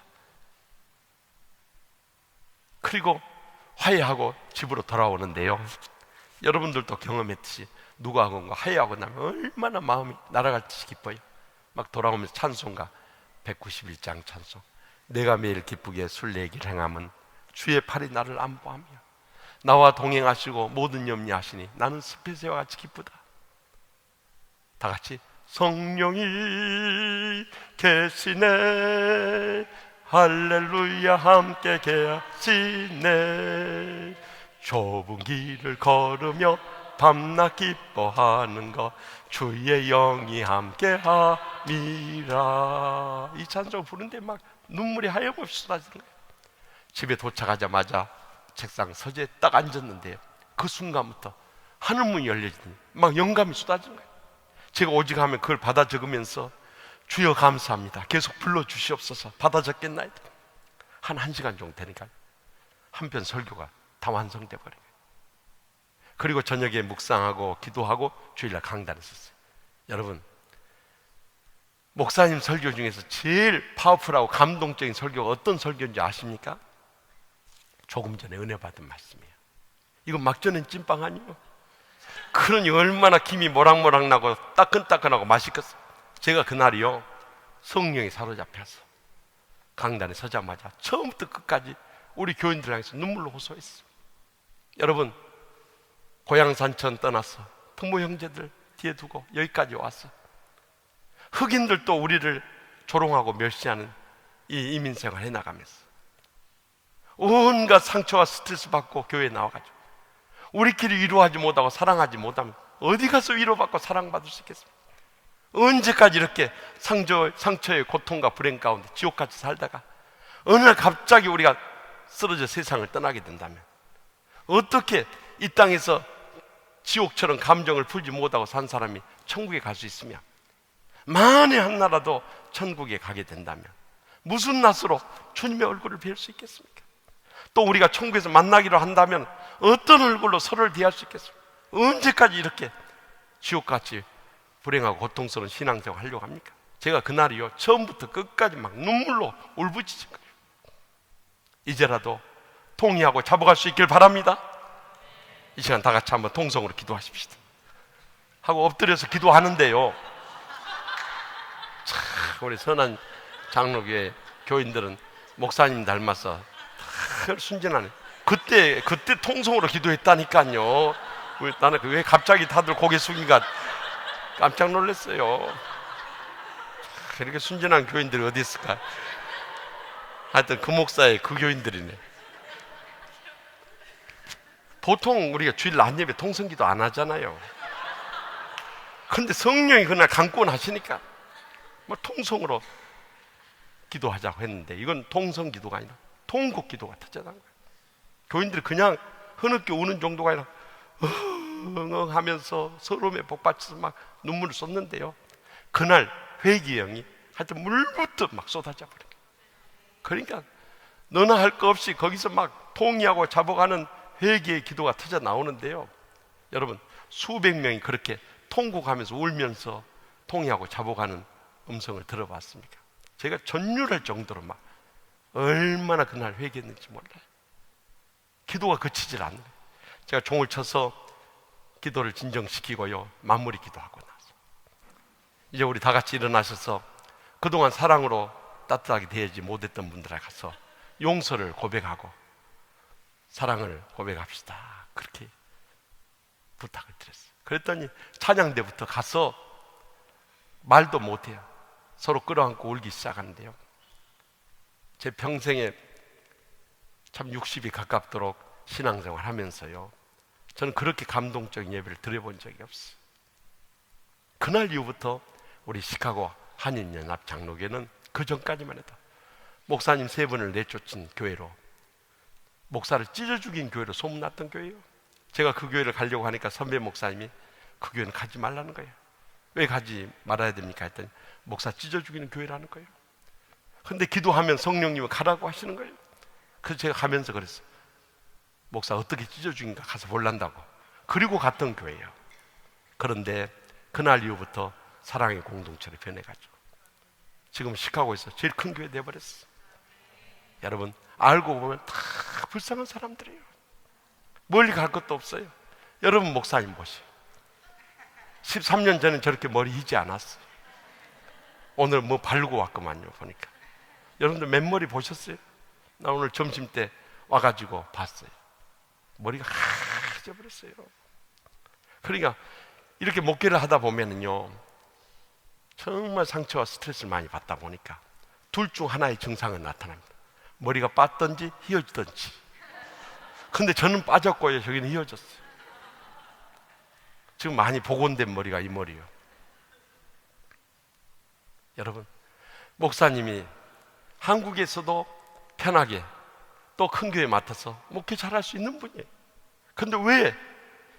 그리고 화해하고 집으로 돌아오는데요, 여러분들도 경험했듯이 누구하고인가 화해하고 나면 얼마나 마음이 날아갈 듯이 기뻐요. 막 돌아오면서 찬송가 191장 찬송, 내가 매일 기쁘게 순례길 행함은 주의 팔이 나를 안보하며 나와 동행하시고 모든 염려하시니 나는 숲의 새와 같이 기쁘다. 다 같이 성령이 계시네 할렐루야 함께 계시네 좁은 길을 걸으며 밤낮 기뻐하는 것 주의 영이 함께함이라. 이 찬송 부르는데 막 눈물이 하염없이 쏟아지는 거예요. 집에 도착하자마자 책상 서재에 딱 앉았는데요, 그 순간부터 하늘문이 열려지니 막 영감이 쏟아지는 거예요. 제가 오직 하면 그걸 받아 적으면서 주여 감사합니다, 계속 불러주시옵소서, 받아 적겠나이다. 한 1시간 정도 되니까 한편 설교가 다 완성돼 버려요. 그리고 저녁에 묵상하고 기도하고 주일날 강단에 섰어요. 여러분, 목사님 설교 중에서 제일 파워풀하고 감동적인 설교가 어떤 설교인지 아십니까? 조금 전에 은혜 받은 말씀이에요. 이거 막 전엔 찐빵 아니에요? 그러니 얼마나 김이 모락모락 나고 따끈따끈하고 맛있겠어요. 제가 그날이요, 성령에 사로잡혀서 강단에 서자마자 처음부터 끝까지 우리 교인들 향해서 눈물로 호소했어요. 여러분, 고향 산천 떠나서 부모 형제들 뒤에 두고 여기까지 왔어. 흑인들도 우리를 조롱하고 멸시하는 이 이민생활 해나가면서 온갖 상처와 스트레스 받고 교회에 나와가지고 우리끼리 위로하지 못하고 사랑하지 못하면 어디 가서 위로받고 사랑받을 수 있겠습니까? 언제까지 이렇게 상처의 고통과 불행 가운데 지옥같이 살다가 어느 날 갑자기 우리가 쓰러져 세상을 떠나게 된다면 어떻게 이 땅에서 지옥처럼 감정을 풀지 못하고 산 사람이 천국에 갈 수 있으며, 만에 한나라도 천국에 가게 된다면 무슨 낯으로 주님의 얼굴을 뵐 수 있겠습니까? 또 우리가 천국에서 만나기로 한다면 어떤 얼굴로 서로를 대할 수 있겠습니까? 언제까지 이렇게 지옥같이 불행하고 고통스러운 신앙생활 하려고 합니까? 제가 그날이요 처음부터 끝까지 막 눈물로 울부짖은 거예요. 이제라도 통이하고 잡아갈 수 있길 바랍니다. 이 시간 다 같이 한번 통성으로 기도하십시다 하고 엎드려서 기도하는데요, 참 우리 선한 장로교회 교인들은 목사님 닮아서 순진하네. 그때 통성으로 기도했다니까요. 나는 왜 갑자기 다들 고개 숙이니까 깜짝 놀랐어요. 이렇게 순진한 교인들이 어디 있을까? 하여튼 그 목사의 그 교인들이네. 보통 우리가 주일 낮 예배 통성기도 안 하잖아요. 근데 성령이 그날 강권하시니까 뭐 통성으로 기도하자고 했는데, 이건 통성 기도가 아니라 통곡 기도가 터져난 거예요. 교인들이 그냥 흐느껴 우는 정도가 아니라 응응 하면서 서러움에 복받쳐서 막 눈물을 쏟는데요, 그날 회개의 영이 하여튼 물부터 막 쏟아져 버린 거예요. 그러니까 너나 할 거 없이 거기서 막 통이하고 잡아가는 회개의 기도가 터져 나오는데요, 여러분 수백 명이 그렇게 통곡하면서 울면서 통이하고 잡아가는 음성을 들어봤습니까? 제가 전율할 정도로 막 얼마나 그날 회개했는지 몰라요. 기도가 그치질 않는 거예요. 제가 종을 쳐서 기도를 진정시키고요, 마무리 기도하고 나서 이제 우리 다 같이 일어나셔서 그동안 사랑으로 따뜻하게 대하지 못했던 분들에 가서 용서를 고백하고 사랑을 고백합시다, 그렇게 부탁을 드렸어요. 그랬더니 찬양대부터 가서 말도 못해요. 서로 끌어안고 울기 시작하는데요, 제 평생에 참 60이 가깝도록 신앙생활 하면서요, 저는 그렇게 감동적인 예배를 드려본 적이 없어요. 그날 이후부터 우리 시카고 한인연합 장로교회는 그 전까지만 해도 목사님 3분을 내쫓은 교회로, 목사를 찢어 죽인 교회로 소문났던 교회예요. 제가 그 교회를 가려고 하니까 선배 목사님이 그 교회는 가지 말라는 거예요. 왜 가지 말아야 됩니까 했더니 목사 찢어 죽이는 교회라는 거예요. 근데 기도하면 성령님은 가라고 하시는 거예요. 그래서 제가 가면서 그랬어요. 목사 어떻게 찢어 죽인가 가서 볼란다고. 그리고 갔던 교회예요. 그런데 그날 이후부터 사랑의 공동체로 변해가지고 지금 시카고에서 제일 큰 교회 돼버렸어요. 여러분 알고 보면 다 불쌍한 사람들이에요. 멀리 갈 것도 없어요. 여러분 목사님 보시오, 13년 전에 저렇게 머리 희지 않았어요. 오늘 뭐 바르고 왔구만요. 보니까 여러분들 맨머리 보셨어요? 나 오늘 점심 때 와가지고 봤어요. 머리가 하얘져 버렸어요. 그러니까 이렇게 목회를 하다 보면은요, 정말 상처와 스트레스를 많이 받다 보니까 둘 중 하나의 증상은 나타납니다. 머리가 빠졌든지 휘어지든지. 근데 저는 빠졌고요, 저기는 휘어졌어요. 지금 많이 복원된 머리가 이 머리예요. 여러분 목사님이 한국에서도 편하게 또 큰 교회 맡아서 목회 잘할 수 있는 분이에요. 근데 왜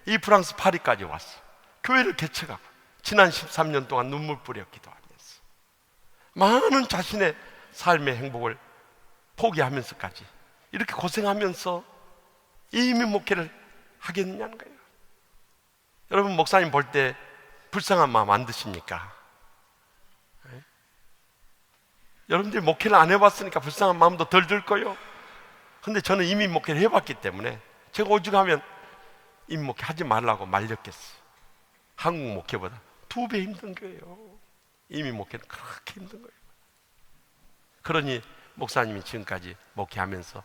이 프랑스 파리까지 왔어? 교회를 개척하고 지난 13년 동안 눈물 뿌려 기도하면서 많은 자신의 삶의 행복을 포기하면서까지 이렇게 고생하면서 이민 목회를 하겠느냐는 거예요. 여러분 목사님 볼 때 불쌍한 마음 안 드십니까? 네? 여러분들이 목회를 안 해봤으니까 불쌍한 마음도 덜 들 거예요. 근데 저는 이민 목회를 해봤기 때문에 제가 오죽하면 이민 목회 하지 말라고 말렸겠어요. 한국 목회보다 2배 힘든 거예요. 이민 목회는 그렇게 힘든 거예요. 그러니 목사님이 지금까지 목회하면서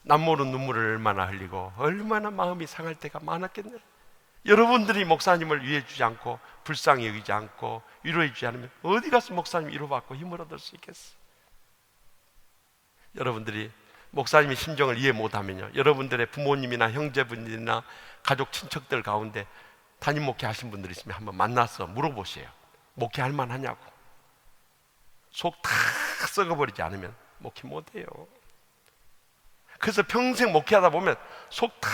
남모른 눈물을 얼마나 흘리고 얼마나 마음이 상할 때가 많았겠네요. 여러분들이 목사님을 위해 주지 않고 불쌍히 여기지 않고 위로해 주지 않으면 어디 가서 목사님 위로받고 힘을 얻을 수 있겠어요? 여러분들이 목사님의 심정을 이해 못하면요, 여러분들의 부모님이나 형제분들이나 가족 친척들 가운데 담임 목회 하신 분들 있으면 한번 만나서 물어보세요. 목회할 만하냐고. 속 다 썩어버리지 않으면 목회 못해요. 그래서 평생 목회하다 보면 속 다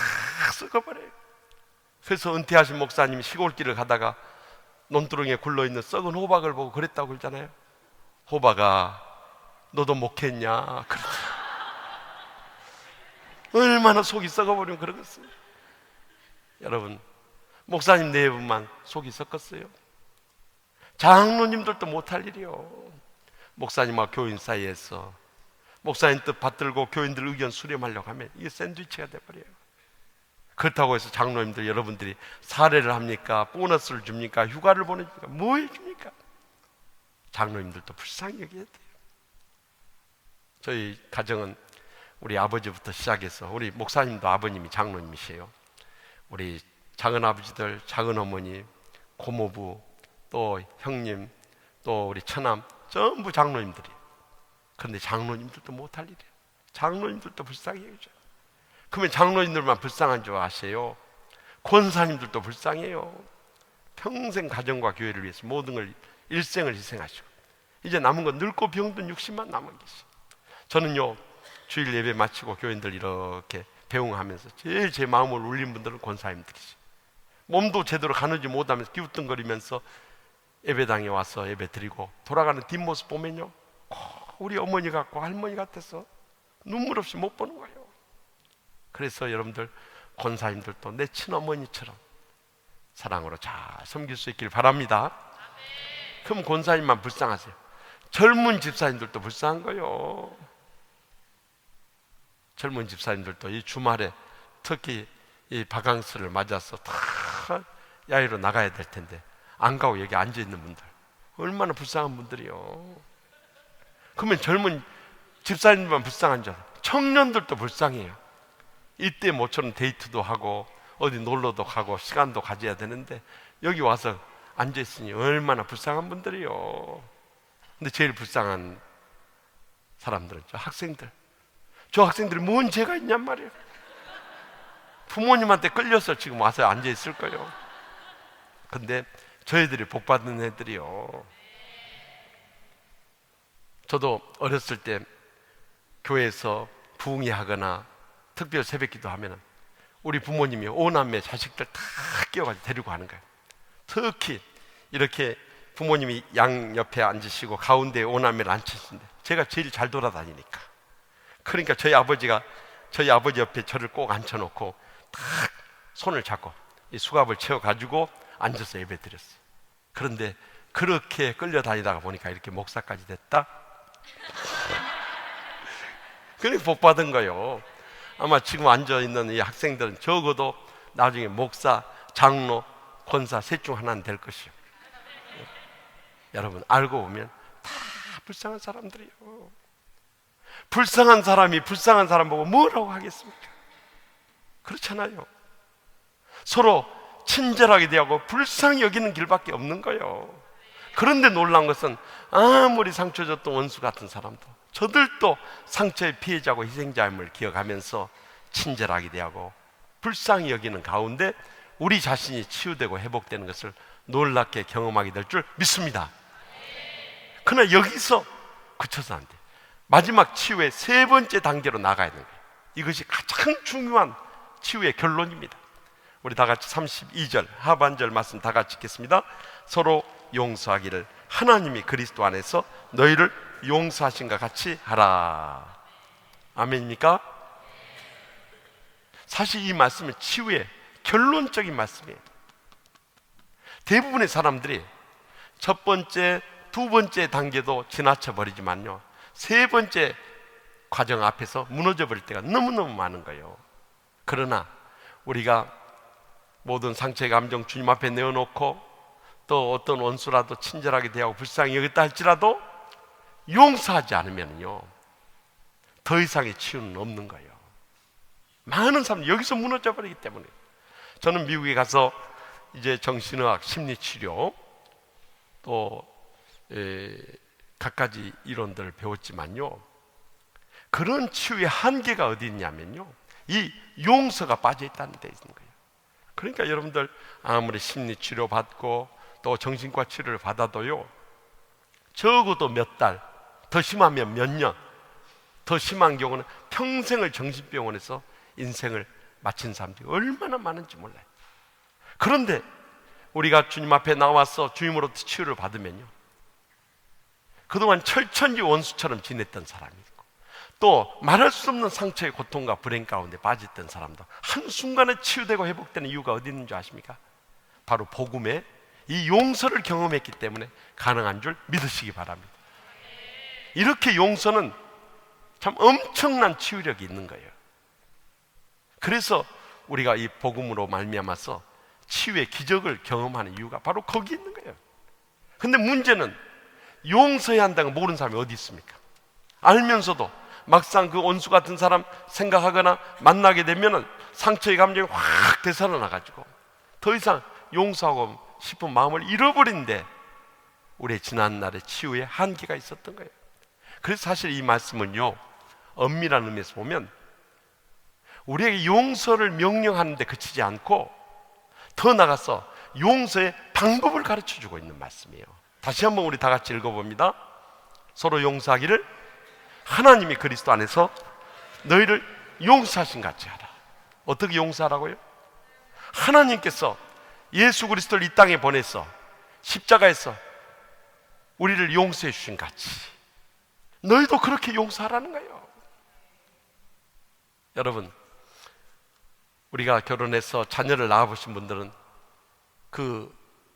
썩어버려요. 그래서 은퇴하신 목사님이 시골길을 가다가 논두렁에 굴러있는 썩은 호박을 보고 그랬다고 그러잖아요. 호박아 너도 목회했냐 그러죠. 얼마나 속이 썩어버리면 그러겠어요. 여러분 목사님 네 분만 속이 썩었어요. 장로님들도 못할 일이요. 목사님과 교인 사이에서 목사님 뜻 받들고 교인들 의견 수렴하려고 하면 이게 샌드위치가 돼버려요. 그렇다고 해서 장로님들 여러분들이 사례를 합니까? 보너스를 줍니까? 휴가를 보내줍니까? 뭐 해줍니까? 장로님들도 불쌍히 여겨야 돼요. 저희 가정은 우리 아버지부터 시작해서 우리 목사님도 아버님이 장로님이세요. 우리 작은 아버지들, 작은 어머니, 고모부, 또 형님, 또 우리 처남 전부 장로님들이에요. 그런데 장로님들도 못할 일이에요. 장로님들도 불쌍히 여겨줘요. 그러면 장로님들만 불쌍한 줄 아세요? 권사님들도 불쌍해요. 평생 가정과 교회를 위해서 모든 걸 일생을 희생하시고 이제 남은 건 늙고 병든 60만 남은 계시. 저는요 주일 예배 마치고 교인들 이렇게 배웅하면서 제일 제 마음을 울린 분들은 권사님들이시. 몸도 제대로 가누지 못하면서 기웃등거리면서 예배당에 와서 예배 드리고 돌아가는 뒷모습 보면요 우리 어머니 같고 할머니 같아서 눈물 없이 못 보는 거예요. 그래서 여러분들 권사님들도 내 친어머니처럼 사랑으로 잘 섬길 수 있길 바랍니다. 그럼 권사님만 불쌍하세요. 젊은 집사님들도 불쌍한 거예요. 젊은 집사님들도 이 주말에 특히 이 바캉스를 맞아서 다 야외로 나가야 될 텐데 안 가고 여기 앉아 있는 분들 얼마나 불쌍한 분들이요. 그러면 젊은 집사님들만 불쌍한 줄 알아요. 청년들도 불쌍해요. 이때 모처럼 데이트도 하고 어디 놀러도 가고 시간도 가져야 되는데 여기 와서 앉아 있으니 얼마나 불쌍한 분들이요. 근데 제일 불쌍한 사람들은 저 학생들. 저 학생들이 뭔 죄가 있냔 말이에요. 부모님한테 끌려서 지금 와서 앉아 있을 거예요. 근데 저희들이 복 받는 애들이요. 저도 어렸을 때 교회에서 부흥회 하거나 특별 새벽기도 하면 우리 부모님이 오남매 자식들 다 끼워가지고 데리고 가는 거예요. 특히 이렇게 부모님이 양 옆에 앉으시고 가운데에 오남매를 앉히시는데 제가 제일 잘 돌아다니니까 그러니까 저희 아버지 옆에 저를 꼭 앉혀놓고 딱 손을 잡고 이 수갑을 채워가지고 앉아서 예배 드렸어요. 그런데 그렇게 끌려다니다가 보니까 이렇게 목사까지 됐다. 그렇게 복 받은 거예요. 아마 지금 앉아있는 이 학생들은 적어도 나중에 목사, 장로, 권사 셋 중 하나는 될 것이요. 여러분 알고 보면 다 불쌍한 사람들이에요. 불쌍한 사람이 불쌍한 사람 보고 뭐라고 하겠습니까? 그렇잖아요. 서로 친절하게 대하고 불쌍히 여기는 길밖에 없는 거예요. 그런데 놀란 것은 아무리 상처 줬던 원수 같은 사람도 저들도 상처의 피해자고 희생자임을 기억하면서 친절하게 대하고 불쌍히 여기는 가운데 우리 자신이 치유되고 회복되는 것을 놀랍게 경험하게 될 줄 믿습니다. 그러나 여기서 그쳐서 안 돼. 마지막 치유의 세 번째 단계로 나가야 되는 거예요. 이것이 가장 중요한 치유의 결론입니다. 우리 다 같이 32절 하반절 말씀 다 같이 읽겠습니다. 서로 용서하기를 하나님이 그리스도 안에서 너희를 용서하신 것 같이 하라. 아멘입니까? 사실 이 말씀은 치유의 결론적인 말씀이에요. 대부분의 사람들이 첫 번째, 두 번째 단계도 지나쳐 버리지만요 세 번째 과정 앞에서 무너져 버릴 때가 너무너무 많은 거예요. 그러나 우리가 모든 상처의 감정 주님 앞에 내어놓고 또 어떤 원수라도 친절하게 대하고 불쌍히 여겼다 할지라도 용서하지 않으면요 더 이상의 치유는 없는 거예요. 많은 사람들이 여기서 무너져 버리기 때문에. 저는 미국에 가서 이제 정신의학, 심리치료 또 갖가지 이론들을 배웠지만요 그런 치유의 한계가 어디 있냐면요 이 용서가 빠져 있다는 데 있는 거예요. 그러니까 여러분들 아무리 심리치료 받고 또 정신과 치료를 받아도요 적어도 몇 달, 더 심하면 몇 년, 더 심한 경우는 평생을 정신병원에서 인생을 마친 사람들이 얼마나 많은지 몰라요. 그런데 우리가 주님 앞에 나와서 주님으로부터 치유를 받으면요 그동안 철천지 원수처럼 지냈던 사람이 있고 또 말할 수 없는 상처의 고통과 불행 가운데 빠졌던 사람도 한순간에 치유되고 회복되는 이유가 어디 있는 줄 아십니까? 바로 복음의 이 용서를 경험했기 때문에 가능한 줄 믿으시기 바랍니다. 이렇게 용서는 참 엄청난 치유력이 있는 거예요. 그래서 우리가 이 복음으로 말미암아서 치유의 기적을 경험하는 이유가 바로 거기 있는 거예요. 근데 문제는 용서해야 한다는 걸 모르는 사람이 어디 있습니까? 알면서도 막상 그 원수 같은 사람 생각하거나 만나게 되면은 상처의 감정이 확 되살아나가지고 더 이상 용서하고 싶은 마음을 잃어버린데 우리의 지난날의 치유에 한계가 있었던 거예요. 그래서 사실 이 말씀은요, 엄밀한 의미에서 보면 우리에게 용서를 명령하는 데 그치지 않고 더 나아가서 용서의 방법을 가르쳐주고 있는 말씀이에요. 다시 한번 우리 다 같이 읽어봅니다. 서로 용서하기를 하나님이 그리스도 안에서 너희를 용서하신 같이 하라. 어떻게 용서하라고요? 하나님께서 예수 그리스도를 이 땅에 보내서 십자가에서 우리를 용서해 주신 같이 너희도 그렇게 용서하라는 거예요. 여러분, 우리가 결혼해서 자녀를 낳아보신 분들은 그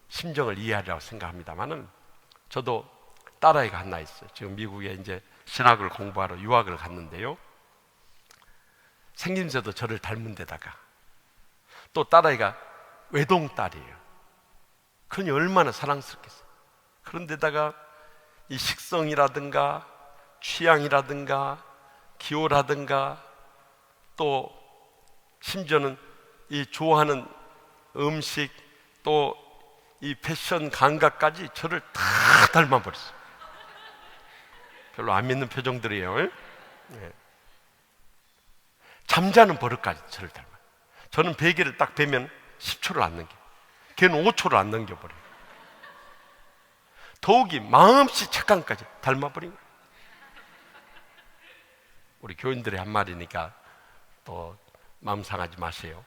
심정을 이해하리라고 생각합니다만은 저도 딸아이가 하나 있어요. 지금 미국에 이제 신학을 공부하러 유학을 갔는데요, 생김새도 저를 닮은 데다가 또 딸아이가 외동딸이에요. 그러니 얼마나 사랑스럽겠어요. 그런데다가 이 식성이라든가 취향이라든가 기호라든가 또 심지어는 이 좋아하는 음식 또 이 패션 감각까지 저를 다 닮아버렸어요. 별로 안 믿는 표정들이에요. 네. 잠자는 버릇까지 저를 닮아요. 저는 베개를 딱 베면 10초를 안 넘겨요. 걔는 5초를 안 넘겨버려요. 더욱이 마음씨 착각까지 닮아버린 거예요. 우리 교인들의 한 말이니까 또 마음 상하지 마세요.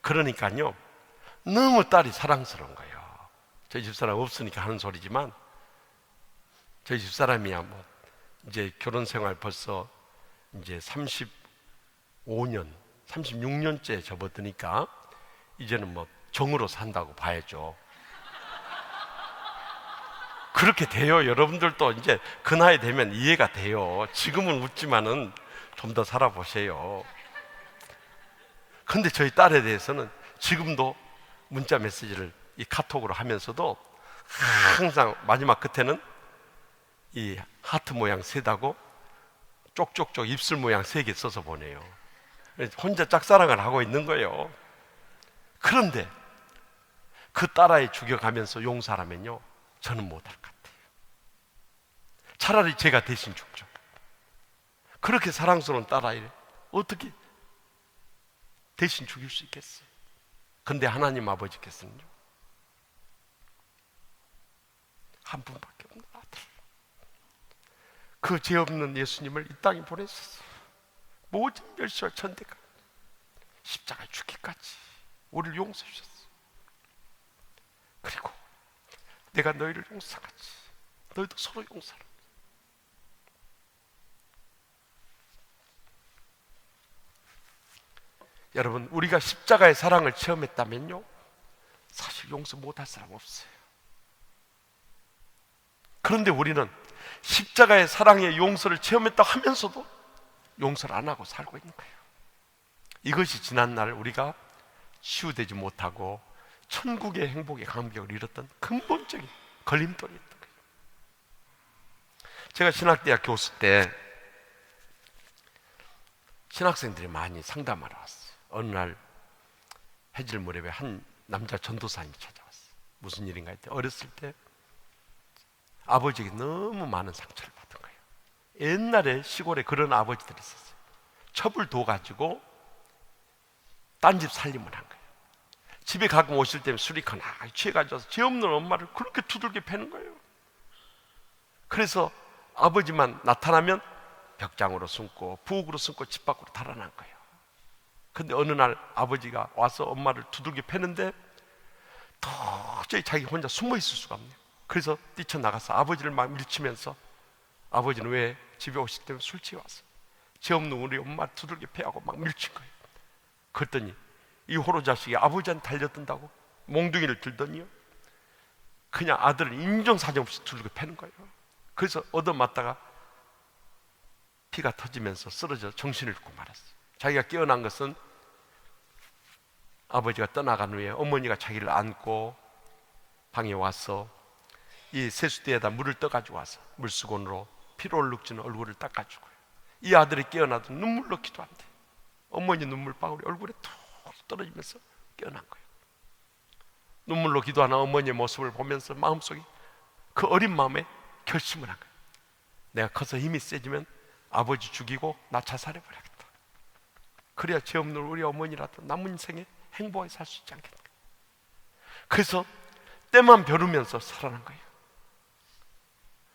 그러니까요, 너무 딸이 사랑스러운 거예요. 저희 집사람 없으니까 하는 소리지만 저희 집사람이야 뭐 이제 결혼 생활 벌써 이제 35년 36년째 접어드니까 이제는 뭐 정으로 산다고 봐야죠. 그렇게 돼요. 여러분들도 이제 그 나이 되면 이해가 돼요. 지금은 웃지만은 좀 더 살아보세요. 근데 저희 딸에 대해서는 지금도 문자 메시지를 이 카톡으로 하면서도 항상 마지막 끝에는 이 하트 모양 셋하고 쪽쪽쪽 입술 모양 3개 써서 보내요. 혼자 짝사랑을 하고 있는 거예요. 그런데 그 딸아이 죽여가면서 용서하라면요, 저는 못할 것 같아요. 차라리 제가 대신 죽죠. 그렇게 사랑스러운 딸아이를 어떻게 대신 죽일 수 있겠어요? 근데 하나님 아버지께서는요, 한 분밖에 없는 아들, 그 죄 없는 예수님을 이 땅에 보내셨어요. 모든 멸시와 천대가 십자가에 죽기까지 우리를 용서해 주셨어요. 그리고 내가 너희를 용서하지 너희도 서로 용서하라. 여러분, 우리가 십자가의 사랑을 체험했다면요, 사실 용서 못할 사람 없어요. 그런데 우리는 십자가의 사랑의 용서를 체험했다 하면서도 용서를 안 하고 살고 있는 거예요. 이것이 지난날 우리가 치유되지 못하고 천국의 행복의 감격을 잃었던 근본적인 걸림돌이었던 거예요. 제가 신학대학 교수 때 신학생들이 많이 상담하러 왔어요. 어느 날 해질 무렵에 한 남자 전도사님이 찾아왔어요. 무슨 일인가 했더니 어렸을 때 아버지에게 너무 많은 상처를 받은 거예요. 옛날에 시골에 그런 아버지들이 있었어요. 첩을 둬가지고 딴 집 살림을 한 거예요. 집에 가끔 오실 때면 술이 커나 취해가지고 죄 없는 엄마를 그렇게 두들겨 패는 거예요. 그래서 아버지만 나타나면 벽장으로 숨고 부엌으로 숨고 집 밖으로 달아난 거예요. 근데 어느 날 아버지가 와서 엄마를 두들겨 패는데 도저히 자기 혼자 숨어 있을 수가 없네요. 그래서 뛰쳐나가서 아버지를 막 밀치면서, 아버지는 왜 집에 오실 때면 술 취해 왔어, 죄 없는 우리 엄마를 두들겨 패하고 막 밀친 거예요. 그랬더니 이 호로 자식이 아버지한테 달려든다고 몽둥이를 들더니요, 그냥 아들을 인정사정 없이 들고 패는 거예요. 그래서 얻어맞다가 피가 터지면서 쓰러져 정신을 잃고 말았어요. 자기가 깨어난 것은 아버지가 떠나간 후에 어머니가 자기를 안고 방에 와서 이 세수대에다 물을 떠가지고 와서 물수건으로 피로를 눅지는 얼굴을 닦아주고요. 이 아들이 깨어나도 눈물로 기도한대. 어머니 눈물방울이 얼굴에 툭 떨어지면서 깨어난 거예요. 눈물로 기도하는 어머니의 모습을 보면서 마음속에 그 어린 마음에 결심을 한 거예요. 내가 커서 힘이 세지면 아버지 죽이고 나 자살해버려야겠다. 그래야 죄 없는 우리 어머니라도 남은 인생에 행복하게 살 수 있지 않겠나. 그래서 때만 벼르면서 살아난 거예요.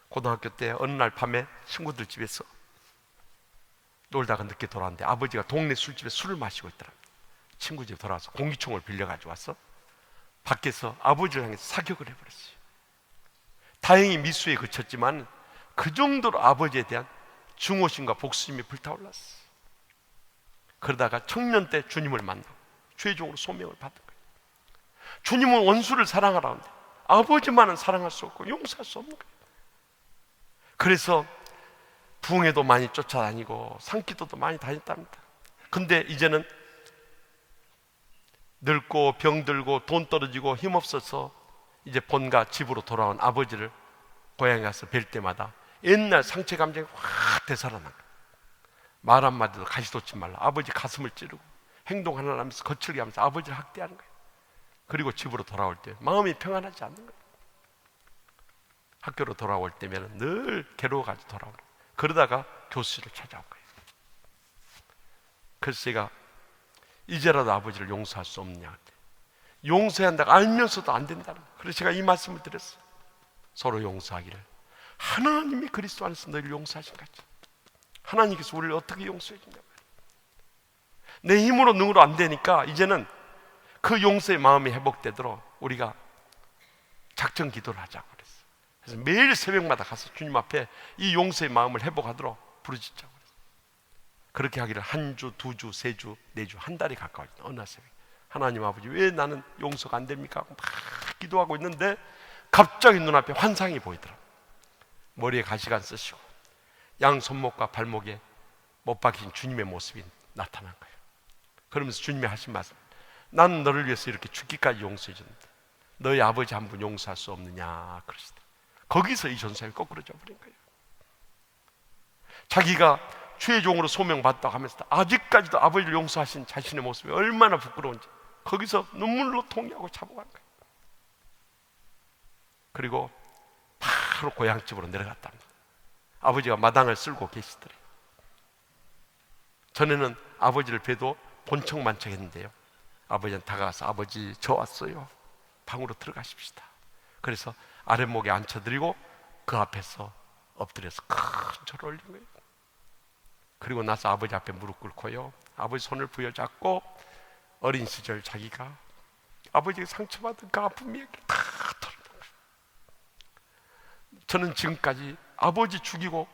고등학교 때 어느 날 밤에 친구들 집에서 놀다가 늦게 돌아왔는데 아버지가 동네 술집에 술을 마시고 있더랍니다. 친구 집에 돌아와서 공기총을 빌려가지고 와서 밖에서 아버지를 향해서 사격을 해버렸어요. 다행히 미수에 그쳤지만 그 정도로 아버지에 대한 증오심과 복수심이 불타올랐어요. 그러다가 청년 때 주님을 만나고 최종으로 소명을 받은 거예요. 주님은 원수를 사랑하라는데 아버지만은 사랑할 수 없고 용서할 수 없는 거예요. 그래서 부흥회도 많이 쫓아다니고 산기도도 많이 다녔답니다. 근데 이제는 늙고 병들고 돈 떨어지고 힘없어서 이제 본가 집으로 돌아온 아버지를 고향에 가서 뵐 때마다 옛날 상처 감정이 확 되살아난 거예요. 말 한마디도 가시돋지 말라. 아버지 가슴을 찌르고 행동 하나 하면서 거칠게 하면서 아버지를 학대하는 거예요. 그리고 집으로 돌아올 때 마음이 평안하지 않는 거예요. 학교로 돌아올 때면 늘 괴로워가지고 돌아오는 거예요. 그러다가 교수를 찾아온 거예요. 그래서 제가 이제라도 아버지를 용서할 수 없느냐, 용서해야 한다고 알면서도 안 된다는 거예요. 그래서 제가 이 말씀을 드렸어요. 서로 용서하기를 하나님이 그리스도 안에서 너희를 용서하신 같이 하나님께서 우리를 어떻게 용서해 주냐. 내 힘으로 능으로 안 되니까 이제는 그 용서의 마음이 회복되도록 우리가 작전 기도를 하자고 그랬어요. 그래서 매일 새벽마다 가서 주님 앞에 이 용서의 마음을 회복하도록 부르짖자고 그랬어요. 그렇게 하기를 한 주, 두 주, 세 주, 네 주, 한 달이 가까워졌다. 어느 날 새벽에 하나님 아버지 왜 나는 용서가 안 됩니까? 막 기도하고 있는데 갑자기 눈앞에 환상이 보이더라고요. 머리에 가시관 쓰시고 양 손목과 발목에 못 박힌 주님의 모습이 나타난 거예요. 그러면서 주님이 하신 말씀, 나는 너를 위해서 이렇게 죽기까지 용서해 줬는데 너희 아버지 한 분 용서할 수 없느냐 그러시더라고요. 거기서 이 전사가 거꾸로져 버린 거예요. 자기가 주의 종으로 소명받았다고 하면서 아직까지도 아버지를 용서하신 자신의 모습이 얼마나 부끄러운지 거기서 눈물로 통회하고 자복한 거예요. 그리고 바로 고향집으로 내려갔답니다. 아버지가 마당을 쓸고 계시더래요. 전에는 아버지를 뵈도 본척만척 했는데요, 아버지한테 다가가서 아버지 저 왔어요, 방으로 들어가십시다. 그래서 아랫목에 앉혀드리고 그 앞에서 엎드려서 큰 절을 올린 거예요. 그리고 나서 아버지 앞에 무릎 꿇고요, 아버지 손을 부여잡고 어린 시절 자기가 아버지가 상처받은 그 아픔 얘기를 다 털어놓은 거예요. 저는 지금까지 아버지 죽이고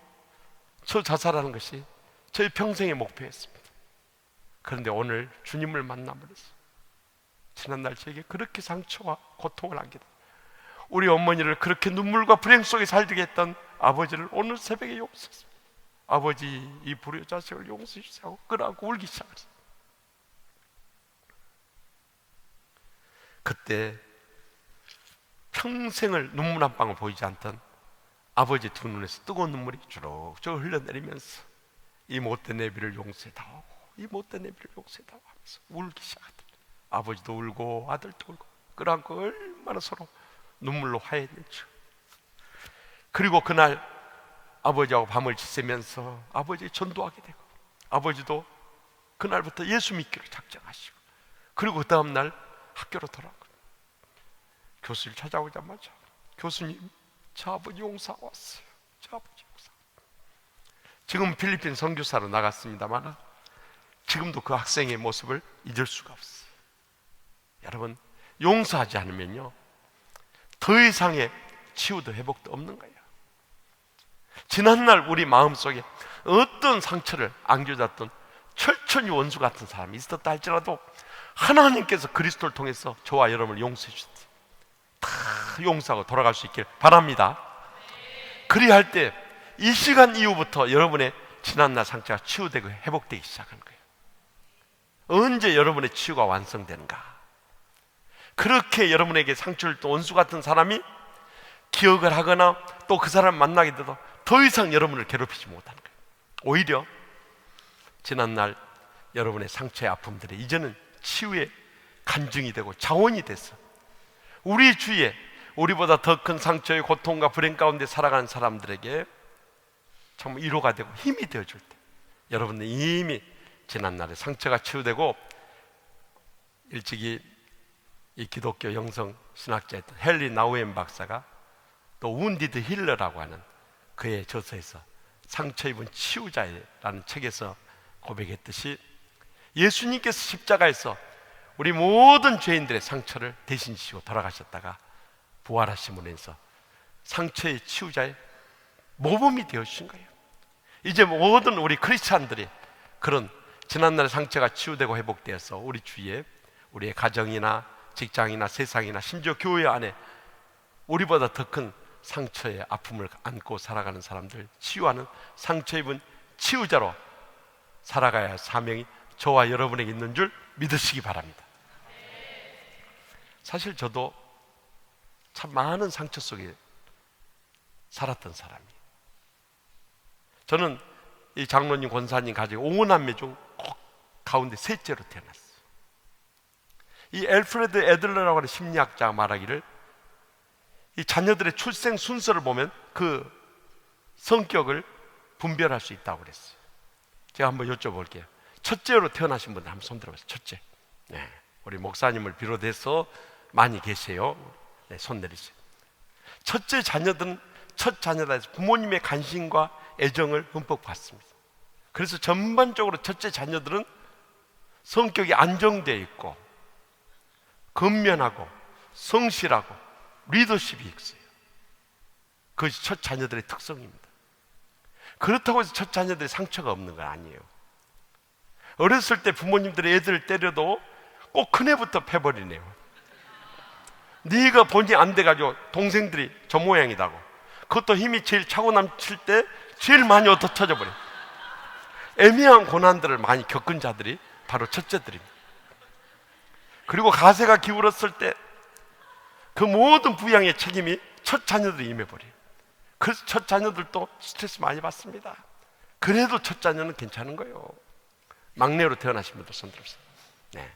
저 자살하는 것이 저의 평생의 목표였습니다. 그런데 오늘 주님을 만나버렸어요. 지난날 저에게 그렇게 상처와 고통을 안게 돼, 우리 어머니를 그렇게 눈물과 불행 속에 살게 했던 아버지를 오늘 새벽에 용서했습니다. 아버지 이 불효 자식을 용서해 주세요 하고 끌어안고 울기 시작했어요. 그때 평생을 눈물 한 방울 보이지 않던 아버지 두 눈에서 뜨거운 눈물이 주룩주룩 흘러내리면서 이 못된 내비를 용서해다오, 이 못된 내비를 용서해다오 하면서 울기 시작하더라고요. 아버지도 울고 아들도 울고 끌어안고 얼마나 서로 눈물로 화해했는지. 그리고 그날 아버지하고 밤을 지새면서 아버지 전도하게 되고 아버지도 그날부터 예수 믿기로 작정하시고, 그리고 그 다음날 학교로 돌아온 거예요. 교수를 찾아오자마자 교수님 저 아버지 용서하고 왔어요. 저 아버지 용서. 지금 필리핀 선교사로 나갔습니다만 지금도 그 학생의 모습을 잊을 수가 없어요. 여러분, 용서하지 않으면요 더 이상의 치유도 회복도 없는 거예요. 지난날 우리 마음속에 어떤 상처를 안겨졌던 철천히 원수 같은 사람이 있었다 할지라도 하나님께서 그리스도를 통해서 저와 여러분을 용서해 주셨어요. 다 용서하고 돌아갈 수 있길 바랍니다. 그리할 때 이 시간 이후부터 여러분의 지난날 상처가 치유되고 회복되기 시작하는 거예요. 언제 여러분의 치유가 완성되는가? 그렇게 여러분에게 상처를 또 원수 같은 사람이 기억을 하거나 또 그 사람 만나게 돼도 더 이상 여러분을 괴롭히지 못하는 거예요. 오히려 지난날 여러분의 상처의 아픔들이 이제는 치유의 간증이 되고 자원이 돼서 우리 주위에 우리보다 더 큰 상처의 고통과 불행 가운데 살아가는 사람들에게 정말 위로가 되고 힘이 되어줄 때 여러분은 이미 지난날에 상처가 치유되고, 일찍이 이 기독교 영성 신학자였던 헨리 나우엔 박사가 또 운디드 힐러라고 하는 그의 저서에서 상처 입은 치유자라는 책에서 고백했듯이 예수님께서 십자가에서 우리 모든 죄인들의 상처를 대신 지시고 돌아가셨다가 부활하심으로 해서 상처의 치유자의 모범이 되어주신 거예요. 이제 모든 우리 크리스찬들이 그런 지난날의 상처가 치유되고 회복되어서 우리 주위에 우리의 가정이나 직장이나 세상이나 심지어 교회 안에 우리보다 더 큰 상처의 아픔을 안고 살아가는 사람들 치유하는 상처 입은 치유자로 살아가야 할 사명이 저와 여러분에게 있는 줄 믿으시기 바랍니다. 사실 저도 참 많은 상처 속에 살았던 사람이에요. 저는 이 장로님, 권사님 가지고 5남매 중 가운데 셋째로 태어났어요. 이 엘프레드 애들러라고 하는 심리학자가 말하기를 이 자녀들의 출생 순서를 보면 그 성격을 분별할 수 있다고 그랬어요. 제가 한번 여쭤볼게요. 첫째로 태어나신 분들 한번 손 들어보세요. 첫째. 네, 우리 목사님을 비롯해서 많이 계세요. 네, 손 내리세요. 첫째 자녀들은 첫 자녀다 해서 부모님의 관심과 애정을 흠뻑 받습니다. 그래서 전반적으로 첫째 자녀들은 성격이 안정되어 있고 근면하고 성실하고 리더십이 있어요. 그것이 첫 자녀들의 특성입니다. 그렇다고 해서 첫 자녀들의 상처가 없는 건 아니에요. 어렸을 때 부모님들이 애들을 때려도 꼭 큰애부터 패버리네요. 네가 본이 안 돼가지고 동생들이 저 모양이다고. 그것도 힘이 제일 차고 넘칠 때 제일 많이 얻어터져 버려요. 애매한 고난들을 많이 겪은 자들이 바로 첫째들입니다. 그리고 가세가 기울었을 때 그 모든 부양의 책임이 첫 자녀들이 임해버려요. 그래서 첫 자녀들도 스트레스 많이 받습니다. 그래도 첫 자녀는 괜찮은 거예요. 막내로 태어나신 분들 손 들어보세요. 네.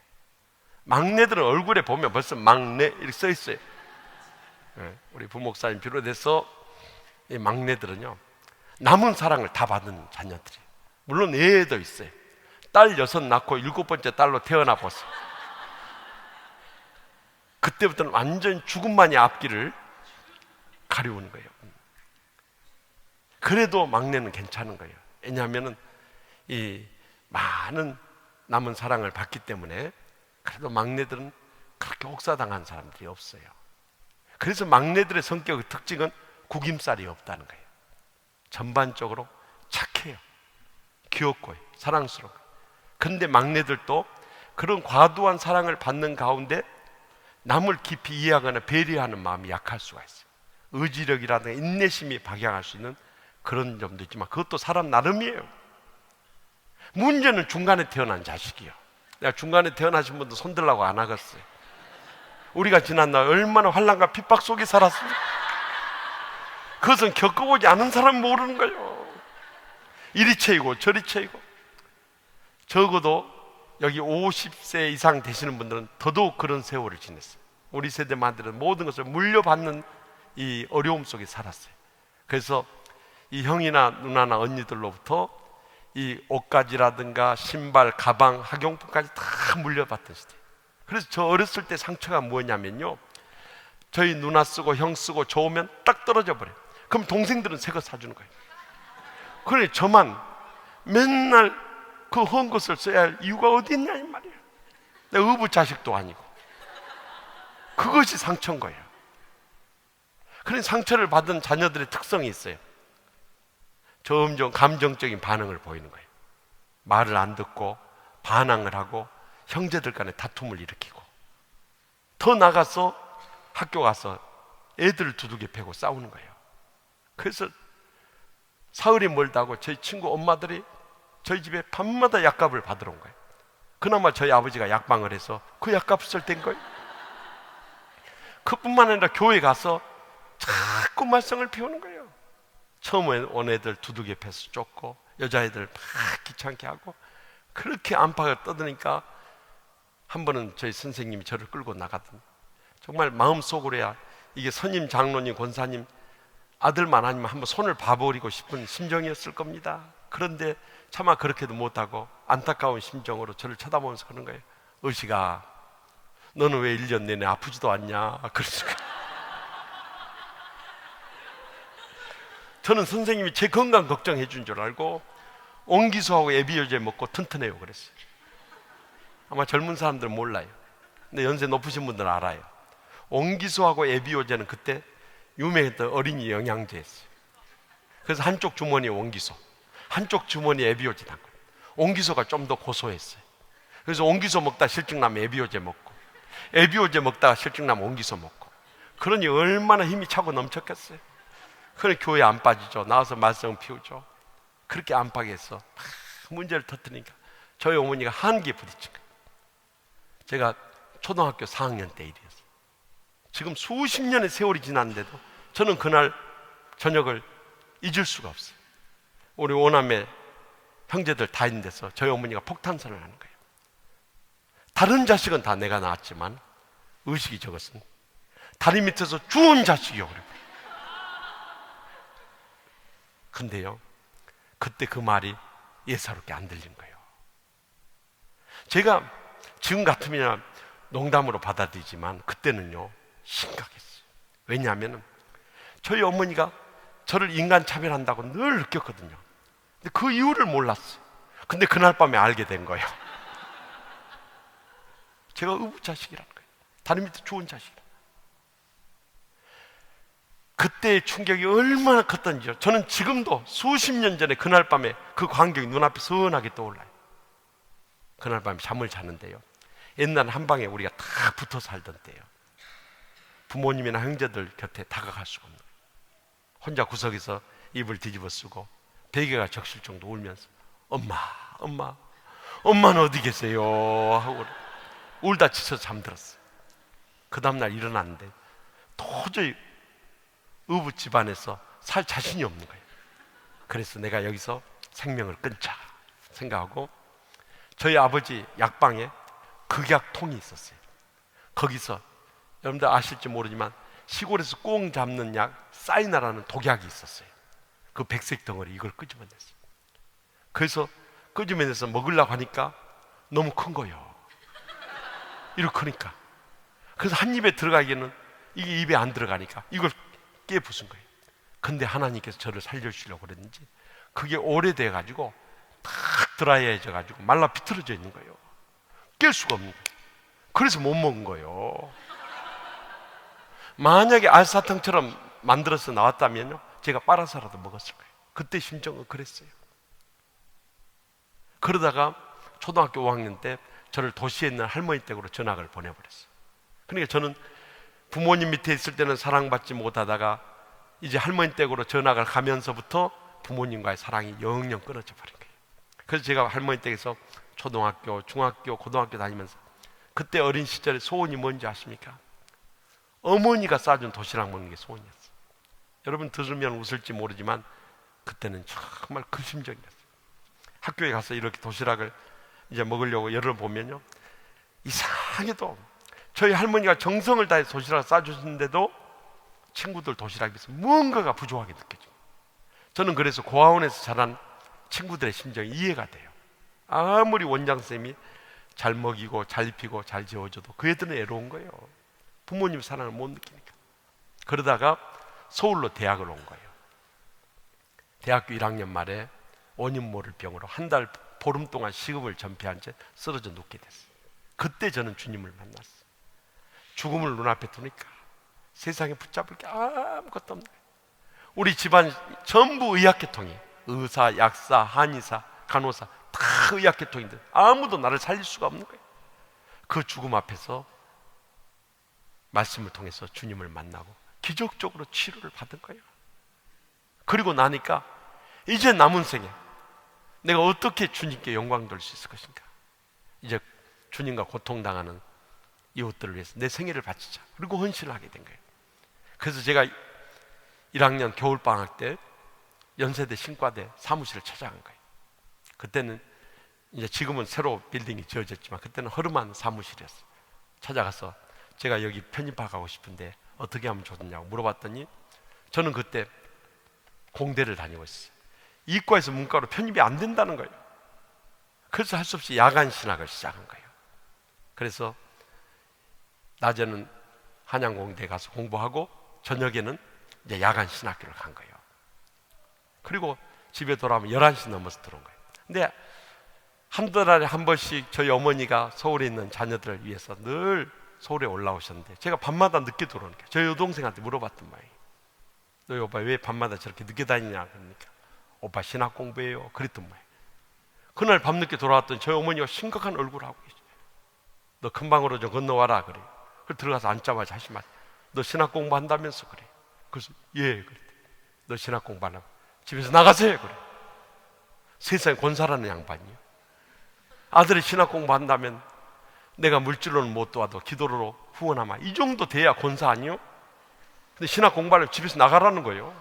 막내들은 얼굴에 보면 벌써 막내 이렇게 써 있어요. 네. 우리 부목사님 비롯해서 이 막내들은요 남은 사랑을 다 받은 자녀들이에요. 물론 애도 있어요. 딸 6 낳고 7번째 딸로 태어나 보세요. 그때부터는 완전 죽음만이 앞길을 가려우는 거예요. 그래도 막내는 괜찮은 거예요. 왜냐하면 이 많은 남은 사랑을 받기 때문에 그래도 막내들은 그렇게 혹사당한 사람들이 없어요. 그래서 막내들의 성격의 특징은 구김살이 없다는 거예요. 전반적으로 착해요. 귀엽고 사랑스러워요. 그런데 막내들도 그런 과도한 사랑을 받는 가운데 남을 깊이 이해하거나 배려하는 마음이 약할 수가 있어요. 의지력이라든가 인내심이 박약할 수 있는 그런 점도 있지만 그것도 사람 나름이에요. 문제는 중간에 태어난 자식이요. 내가 중간에 태어나신 분도 손들라고 안 하겠어요. 우리가 지난날 얼마나 환난과 핍박 속에 살았습니까? 그것은 겪어보지 않은 사람은 모르는 거예요. 이리 채이고 저리 채이고. 적어도 여기 50세 이상 되시는 분들은 더더욱 그런 세월을 지냈어요. 우리 세대만들은 모든 것을 물려받는 이 어려움 속에 살았어요. 그래서 이 형이나 누나나 언니들로부터 이 옷가지라든가 신발, 가방, 학용품까지 다 물려받던 시대. 그래서 저 어렸을 때 상처가 뭐냐면요, 저희 누나 쓰고 형 쓰고 좋으면 딱 떨어져 버려요. 그럼 동생들은 새 거 사주는 거예요. 그래 저만 맨날 그 헌 것을 써야 할 이유가 어디 있냐 이 말이에요. 내 의붓 자식도 아니고. 그것이 상처인 거예요. 그런 상처를 받은 자녀들의 특성이 있어요. 점점 감정적인 반응을 보이는 거예요. 말을 안 듣고 반항을 하고 형제들 간에 다툼을 일으키고, 더 나가서 학교 가서 애들 두들겨 패고 싸우는 거예요. 그래서 사흘이 멀다고 저희 친구 엄마들이 저희 집에 밤마다 약값을 받으러 온 거예요. 그나마 저희 아버지가 약방을 해서 그 약값을 댄 거예요. 그뿐만 아니라 교회 가서 자꾸 말썽을 피우는 거예요. 처음에 온 애들 두들겨 패서 쫓고, 여자애들 막 귀찮게 하고, 그렇게 안팎을 떠드니까 한 번은 저희 선생님이 저를 끌고 나가더니 정말 마음속으로야 이게 선임, 장로님, 권사님 아들만 아니면 한번 손을 봐버리고 싶은 심정이었을 겁니다. 그런데 차마 그렇게도 못하고 안타까운 심정으로 저를 쳐다보면서 그러는 거예요. 의식아, 너는 왜 1년 내내 아프지도 않냐? 그러니까 저는 선생님이 제 건강 걱정해 준 줄 알고 옹기수하고 에비오제 먹고 튼튼해요 그랬어요. 아마 젊은 사람들은 몰라요. 근데 연세 높으신 분들은 알아요. 옹기수하고 에비오제는 그때 유명했던 어린이 영양제였어요. 그래서 한쪽 주머니에 옹기수, 한쪽 주머니에 에비오제 담고, 옹기수가 좀 더 고소했어요. 그래서 옹기수 먹다가 실증나면 에비오제 먹고, 에비오제 먹다가 실증나면 옹기수 먹고, 그러니 얼마나 힘이 차고 넘쳤겠어요. 그래 교회 안 빠지죠. 나와서 말썽 피우죠. 그렇게 안팎에서 문제를 터뜨리니까 저희 어머니가 한기에 부딪힌 거예요. 제가 초등학교 4학년 때 일이었어요. 지금 수십 년의 세월이 지났는데도 저는 그날 저녁을 잊을 수가 없어요. 우리 오남매 형제들 다 있는 데서 저희 어머니가 폭탄선을 하는 거예요. 다른 자식은 다 내가 낳았지만 의식이 적었으니 다리 밑에서 주운 자식이 오래. 근데요, 그때 그 말이 예사롭게 안 들린 거예요. 제가 지금 같으면 농담으로 받아들이지만 그때는요 심각했어요. 왜냐하면 저희 어머니가 저를 인간 차별한다고 늘 느꼈거든요. 근데 그 이유를 몰랐어요. 근데 그날 밤에 알게 된 거예요. 제가 의붓자식이라는 거예요. 다리 밑에 좋은 자식이라. 그때의 충격이 얼마나 컸던지요. 저는 지금도 수십 년 전에 그날 밤에 그 광경이 눈앞에 선하게 떠올라요. 그날 밤에 잠을 자는데요, 옛날 한방에 우리가 다 붙어 살던 때요, 부모님이나 형제들 곁에 다가갈 수가 없는 거예요. 혼자 구석에서 입을 뒤집어 쓰고 베개가 적실 정도 울면서 엄마, 엄마, 엄마는 어디 계세요? 하고 울다 지쳐서 잠들었어요. 그 다음날 일어났는데 도저히 의붓 집안에서 살 자신이 없는 거예요. 그래서 내가 여기서 생명을 끊자 생각하고 저희 아버지 약방에 극약통이 있었어요. 거기서 여러분들 아실지 모르지만 시골에서 꽁 잡는 약 사이나라는 독약이 있었어요. 그 백색 덩어리 이걸 끄집어냈어요. 그래서 끄집어내서 먹으려고 하니까 너무 큰 거예요. 이렇게 크니까. 그래서 한 입에 들어가기에는 이게 입에 안 들어가니까 이걸 깨 부순 거예요. 근데 하나님께서 저를 살려주시려고 그랬는지 그게 오래돼 가지고 탁 드라이해져 가지고 말라 비틀어져 있는 거예요. 깰 수가 없는 거예요. 그래서 못 먹은 거예요. 만약에 알사탕처럼 만들어서 나왔다면요, 제가 빨아서라도 먹었을 거예요. 그때 심정은 그랬어요. 그러다가 초등학교 5학년 때 저를 도시에 있는 할머니 댁으로 전학을 보내버렸어요. 그러니까 저는 부모님 밑에 있을 때는 사랑받지 못하다가 이제 할머니 댁으로 전학을 가면서부터 부모님과의 사랑이 영영 끊어져 버린 거예요. 그래서 제가 할머니 댁에서 초등학교, 중학교, 고등학교 다니면서 그때 어린 시절에 소원이 뭔지 아십니까? 어머니가 싸준 도시락 먹는 게 소원이었어요. 여러분 들으면 웃을지 모르지만 그때는 정말 그 심정이었어요. 학교에 가서 이렇게 도시락을 이제 먹으려고 열어보면요, 이상하게도 저희 할머니가 정성을 다해 도시락을 싸주시는데도 친구들 도시락에 비해서 무언가가 부족하게 느껴집니다. 저는 그래서 고아원에서 자란 친구들의 심정이 이해가 돼요. 아무리 원장쌤이 잘 먹이고 잘 입히고 잘 재워줘도 그 애들은 애로운 거예요. 부모님 사랑을 못 느끼니까. 그러다가 서울로 대학을 온 거예요. 대학교 1학년 말에 원인 모를 병으로 한 달 보름 동안 식음을 전폐한 채 쓰러져 눕게 됐어요. 그때 저는 주님을 만났어요. 죽음을 눈앞에 두니까 세상에 붙잡을 게 아무것도 없는 거예요. 우리 집안 전부 의학계통이에요. 의사, 약사, 한의사, 간호사 다 의학계통인데 아무도 나를 살릴 수가 없는 거예요. 그 죽음 앞에서 말씀을 통해서 주님을 만나고 기적적으로 치료를 받은 거예요. 그리고 나니까 이제 남은 생에 내가 어떻게 주님께 영광 돌릴 수 있을 것인가. 이제 주님과 고통당하는 이웃들을 위해서 내 생애를 바치자. 그리고 헌신을 하게 된 거예요. 그래서 제가 1학년 겨울방학 때 연세대 신과대 사무실을 찾아간 거예요. 그때는 이제 지금은 새로 빌딩이 지어졌지만 그때는 허름한 사무실이었어요. 찾아가서 제가 여기 편입학하고 싶은데 어떻게 하면 좋느냐고 물어봤더니 저는 그때 공대를 다니고 있어요. 이과에서 문과로 편입이 안 된다는 거예요. 그래서 할 수 없이 야간 신학을 시작한 거예요. 그래서 낮에는 한양공대에 가서 공부하고 저녁에는 이제 야간 신학교를 간 거예요. 그리고 집에 돌아오면 11시 넘어서 들어온 거예요. 근데 한두 달에 한 번씩 저희 어머니가 서울에 있는 자녀들을 위해서 늘 서울에 올라오셨는데 제가 밤마다 늦게 들어오는 거예요. 저희 여동생한테 물어봤던 말이에요. 너희 오빠 왜 밤마다 저렇게 늦게 다니냐 그러니까 오빠 신학 공부해요 그랬던 말이에요. 그날 밤늦게 돌아왔더니 저희 어머니가 심각한 얼굴을 하고 계세요. 너 금방으로 좀 건너와라 그래요. 그래서 들어가서 앉자마자 하신 말, 너 신학 공부한다면서 그래요. 그래서 예 그랬대. 너 신학 공부하려면 집에서 나가세요 그래. 세상에 권사라는 양반이요. 아들이 신학 공부한다면 내가 물질로는 못 도와도 기도로 후원하마 이 정도 돼야 권사 아니요? 근데 신학 공부하려면 집에서 나가라는 거예요.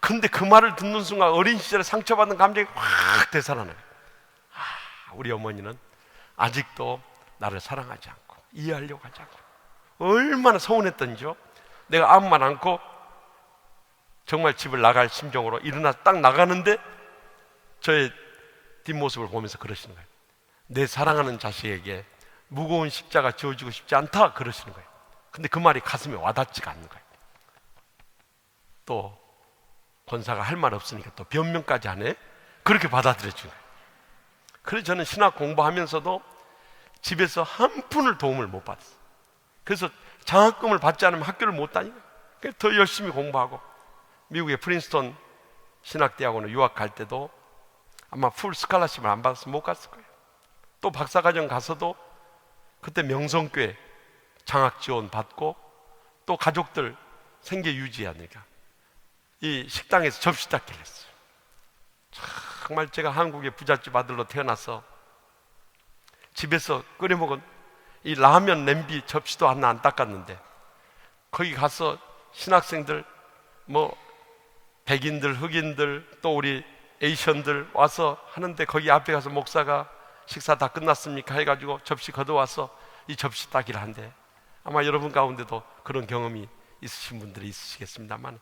근데 그 말을 듣는 순간 어린 시절에 상처받은 감정이 확 되살아나요. 우리 어머니는 아직도 나를 사랑하지 않고 이해하려고 하지 않고 얼마나 서운했던지요. 내가 아무 말 않고 정말 집을 나갈 심정으로 일어나서 딱 나가는데 저의 뒷모습을 보면서 그러시는 거예요. 내 사랑하는 자식에게 무거운 십자가 지어주고 싶지 않다 그러시는 거예요. 근데 그 말이 가슴에 와닿지가 않는 거예요. 또 권사가 할 말 없으니까 또 변명까지 하네. 그렇게 받아들여준 거예요. 그래서 저는 신학 공부하면서도 집에서 한 푼을 도움을 못 받았어요. 그래서 장학금을 받지 않으면 학교를 못 다니고 더 열심히 공부하고 미국의 프린스턴 신학대학원에 유학 갈 때도 아마 풀 스칼라십을 안 받았으면 못 갔을 거예요. 또 박사과정 가서도 그때 명성교회 장학 지원 받고 또 가족들 생계 유지하니까 이 식당에서 접시 닦기를 했어요. 정말 제가 한국의 부잣집 아들로 태어나서 집에서 끓여 먹은 이 라면 냄비 접시도 하나 안 닦았는데 거기 가서 신학생들 뭐 백인들 흑인들 또 우리 에이션들 와서 하는데 거기 앞에 가서 목사가 식사 다 끝났습니까 해가지고 접시 걷어와서 이 접시 따기를 한대. 아마 여러분 가운데도 그런 경험이 있으신 분들이 있으시겠습니다만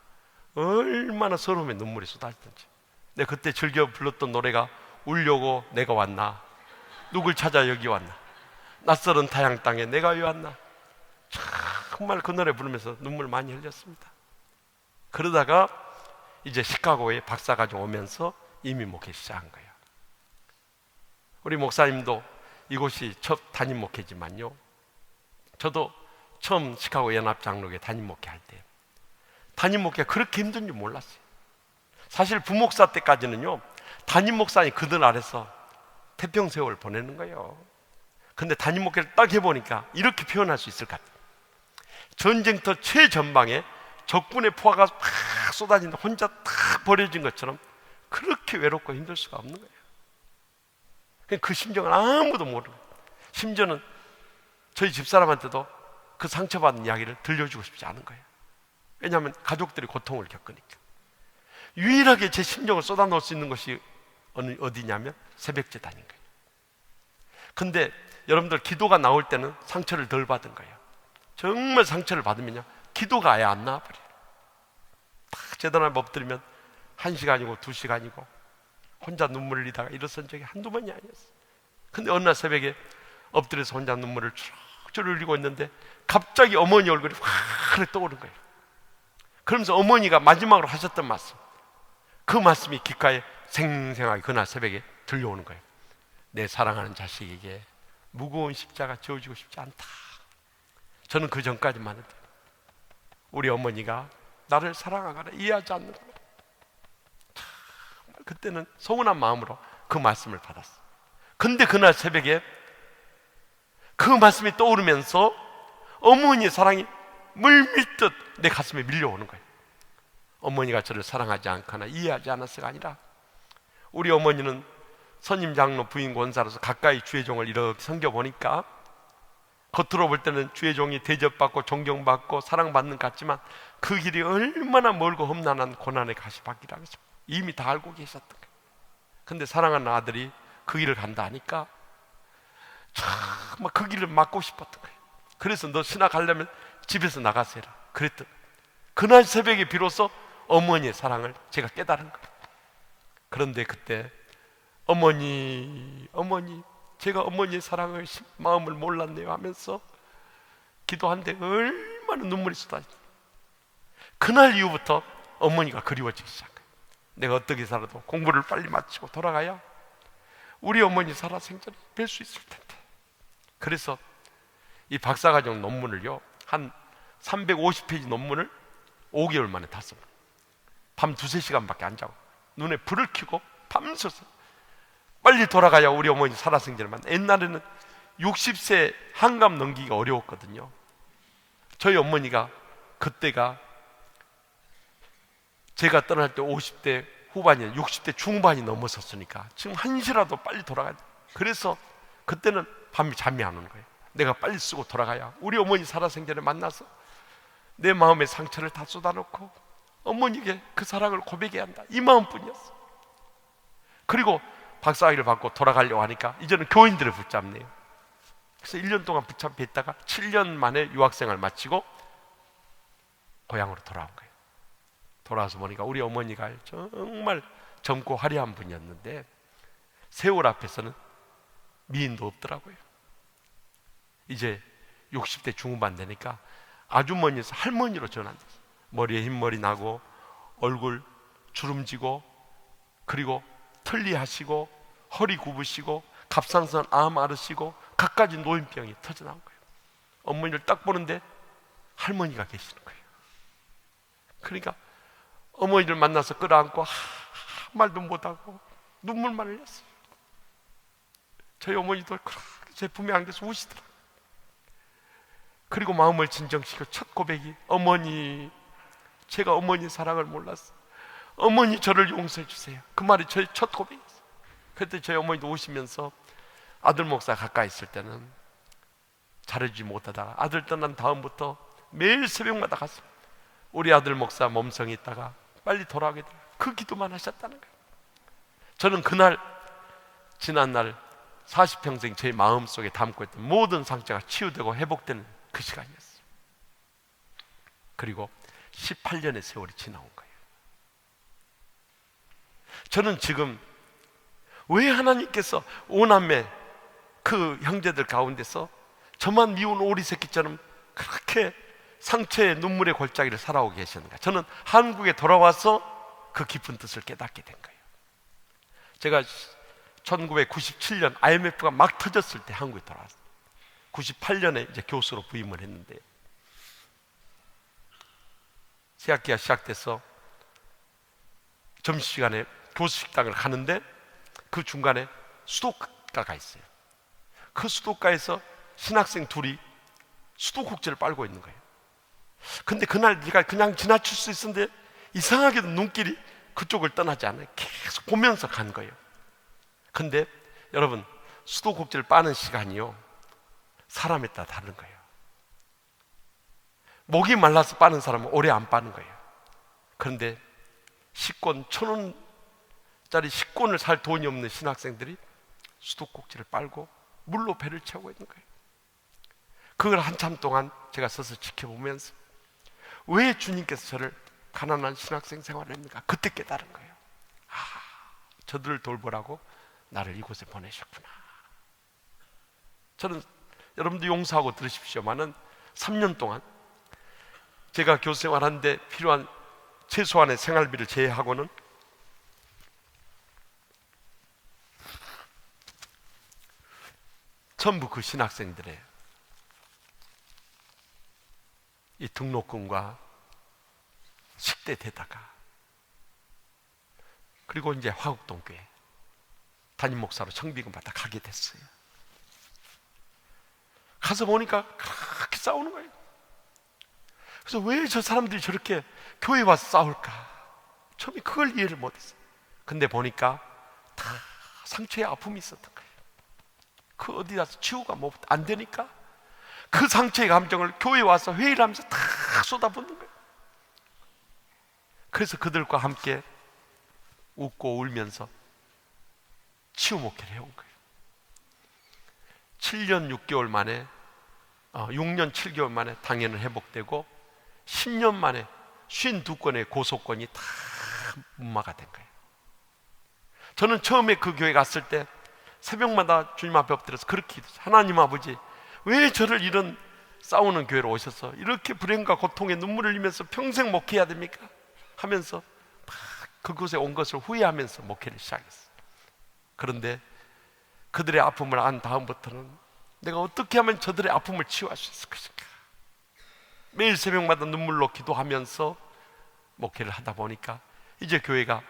얼마나 서러움에 눈물이 쏟아지던지. 내가 그때 즐겨 불렀던 노래가 울려고 내가 왔나, 누굴 찾아 여기 왔나, 낯설은 타양 땅에 내가 왜 왔나. 정말 그 노래 부르면서 눈물 많이 흘렸습니다. 그러다가 이제 시카고에 박사과정 오면서 이민 목회 시작한 거예요. 우리 목사님도 이곳이 첫 담임 목회지만요, 저도 처음 시카고 연합장로교회 담임 목회할 때 담임 목회가 그렇게 힘든 줄 몰랐어요. 사실 부목사 때까지는요 담임 목사님 그들 아래서 태평세월 보내는 거예요. 근데 담임 목회를 딱 해보니까 이렇게 표현할 수 있을 것 같아요. 전쟁터 최전방에 적군의 포화가 팍 쏟아진다 혼자 탁 버려진 것처럼 그렇게 외롭고 힘들 수가 없는 거예요. 그 심정을 아무도 모르고, 심지어는 저희 집사람한테도 그 상처받은 이야기를 들려주고 싶지 않은 거예요. 왜냐하면 가족들이 고통을 겪으니까. 유일하게 제 심정을 쏟아놓을 수 있는 것이 어디냐면 새벽제단인 거예요. 근데 여러분들 기도가 나올 때는 상처를 덜 받은 거예요. 정말 상처를 받으면요 기도가 아예 안 나와버려요. 딱 제단 앞에 엎드리면 1시간이고 2시간이고 혼자 눈물을 흘리다가 일어선 적이 한두 번이 아니었어요. 근데 어느 날 새벽에 엎드려서 혼자 눈물을 주룩주룩 흘리고 있는데 갑자기 어머니 얼굴이 확 떠오른 거예요. 그러면서 어머니가 마지막으로 하셨던 말씀, 그 말씀이 귓가에 생생하게 그날 새벽에 들려오는 거예요. 내 사랑하는 자식에게 무거운 십자가 지어주고 싶지 않다. 저는 그 전까지만 해도 우리 어머니가 나를 사랑하거나 이해하지 않는구나, 그때는 서운한 마음으로 그 말씀을 받았어요. 근데 그날 새벽에 그 말씀이 떠오르면서 어머니의 사랑이 물밀듯 내 가슴에 밀려오는 거예요. 어머니가 저를 사랑하지 않거나 이해하지 않았어가 아니라, 우리 어머니는 선임 장로 부인 권사로서 가까이 주의 종을 이렇게 섬겨보니까 겉으로 볼 때는 주의 종이 대접받고 존경받고 사랑받는 것 같지만 그 길이 얼마나 멀고 험난한 고난의 가시밭이라는 거죠. 이미 다 알고 계셨던 거예요. 근데 사랑하는 아들이 그 길을 간다 하니까 정말 그 길을 막고 싶었던 거예요. 그래서 너 신학 가려면 집에서 나가서 해라 그랬던 거예요. 그날 새벽에 비로소 어머니의 사랑을 제가 깨달은 거예요. 그런데 그때 어머니 제가 어머니의 사랑을 마음을 몰랐네요 하면서 기도한데 얼마나 눈물이 쏟아졌어요. 그날 이후부터 어머니가 그리워지기 시작해요. 내가 어떻게 살아도 공부를 빨리 마치고 돌아가야 우리 어머니 살아생전에 뵐 수 있을 텐데. 그래서 이 박사과정 논문을요, 한 350페이지 논문을 5개월 만에 다 씁니다. 밤 2-3시간밖에 안 자고 눈에 불을 켜고 밤새서 빨리 돌아가야 우리 어머니 살아생전에 만나. 옛날에는 60세 한갑 넘기기가 어려웠거든요. 저희 어머니가 그때가 제가 떠날 때 50대 후반이 60대 중반이 넘어섰으니까 지금 한시라도 빨리 돌아가야 돼. 그래서 그때는 밤이 잠이 안 오는 거예요. 내가 빨리 쓰고 돌아가야 우리 어머니 살아생전에 만나서 내 마음의 상처를 다 쏟아놓고 어머니에게 그 사랑을 고백해야 한다, 이 마음뿐이었어. 그리고 박사학위를 받고 돌아가려고 하니까 이제는 교인들을 붙잡네요. 그래서 1년 동안 붙잡혀 있다가 7년 만에 유학생활 마치고 고향으로 돌아온 거예요. 돌아와서 보니까 우리 어머니가 정말 젊고 화려한 분이었는데 세월 앞에서는 미인도 없더라고요. 이제 60대 중후반 되니까 아주머니에서 할머니로 전환됐어요. 머리에 흰머리 나고 얼굴 주름지고 그리고 틀리하시고 허리 굽으시고 갑상선 암 앓으시고 갖가지 노인병이 터져나온 거예요. 어머니를 딱 보는데 할머니가 계시는 거예요. 그러니까 어머니를 만나서 끌어안고 말도 못하고 눈물만 흘렸어요. 저희 어머니도 그렇게 제 품에 안겨서 우시더라고요. 그리고 마음을 진정시켜 첫 고백이, 어머니, 제가 어머니 사랑을 몰랐어요. 어머니 저를 용서해 주세요. 그 말이 저의 첫 고백이었어요. 그때 저희 어머니도 오시면서 아들 목사 가까이 있을 때는 잘해주지 못하다가 아들 떠난 다음부터 매일 새벽마다 갔어요. 우리 아들 목사 몸성이 있다가 빨리 돌아오게 돼요. 그 기도만 하셨다는 거예요. 저는 그날 지난날 40평생 제 마음속에 담고 있던 모든 상처가 치유되고 회복되는 그 시간이었어요. 그리고 18년의 세월이 지나온 거예요. 저는 지금 왜 하나님께서 오남매 그 형제들 가운데서 저만 미운 오리 새끼처럼 그렇게 상처의 눈물의 골짜기를 살아오게 계셨는가? 저는 한국에 돌아와서 그 깊은 뜻을 깨닫게 된 거예요. 제가 1997년 IMF가 막 터졌을 때 한국에 돌아왔어요. 98년에 이제 교수로 부임을 했는데 새학기가 시작돼서 점심시간에 교수 식당을 가는데 그 중간에 수도가가 있어요. 그 수도가에서 신학생 둘이 수도꼭지를 빨고 있는 거예요. 근데 그날 네가 그냥 지나칠 수 있었는데 이상하게도 눈길이 그쪽을 떠나지 않아요. 계속 보면서 간 거예요. 근데 여러분, 수도꼭지를 빠는 시간이요, 사람에 따라 다른 거예요. 목이 말라서 빠는 사람은 오래 안 빠는 거예요. 그런데 식권 1,000원짜리 식권을 살 돈이 없는 신학생들이 수도꼭지를 빨고 물로 배를 채우고 있는 거예요. 그걸 한참 동안 제가 서서 지켜보면서 왜 주님께서 저를 가난한 신학생 생활을 했는가, 그때 깨달은 거예요. 저들을 돌보라고 나를 이곳에 보내셨구나. 저는 여러분도 용서하고 들으십시오마는 3년 동안 제가 교수 생활하는데 필요한 최소한의 생활비를 제외하고는 전부 그 신학생들의 이 등록금과 식대 대다가, 그리고 이제 화곡동교회 담임 목사로 청비금 받아 가게 됐어요. 가서 보니까 그렇게 싸우는 거예요. 그래서 왜 저 사람들이 저렇게 교회 와서 싸울까? 처음에 그걸 이해를 못했어요. 근데 보니까 다 상처에 아픔이 있었던 거예요. 그 어디 가서 치유가 안 되니까 그 상처의 감정을 교회에 와서 회의를 하면서 다 쏟아붓는 거예요. 그래서 그들과 함께 웃고 울면서 치유 목회를 해온 거예요. 7년 6개월 만에 6년 7개월 만에 당연은 회복되고 10년 만에 52건의 고소건이 다 무마가 된 거예요. 저는 처음에 그 교회 갔을 때 새벽마다 주님 앞에 엎드려서 그렇게 기도했어요. 하나님 아버지, 왜 저를 이런 싸우는 교회로 오셔서 이렇게 불행과 고통에 눈물을 흘리면서 평생 목회해야 됩니까? 하면서 막 그곳에 온 것을 후회하면서 목회를 시작했어요. 그런데 그들의 아픔을 안 다음부터는 내가 어떻게 하면 저들의 아픔을 치유할 수 있을 것인가? 매일 새벽마다 눈물로 기도하면서 목회를 하다 보니까 이제 교회가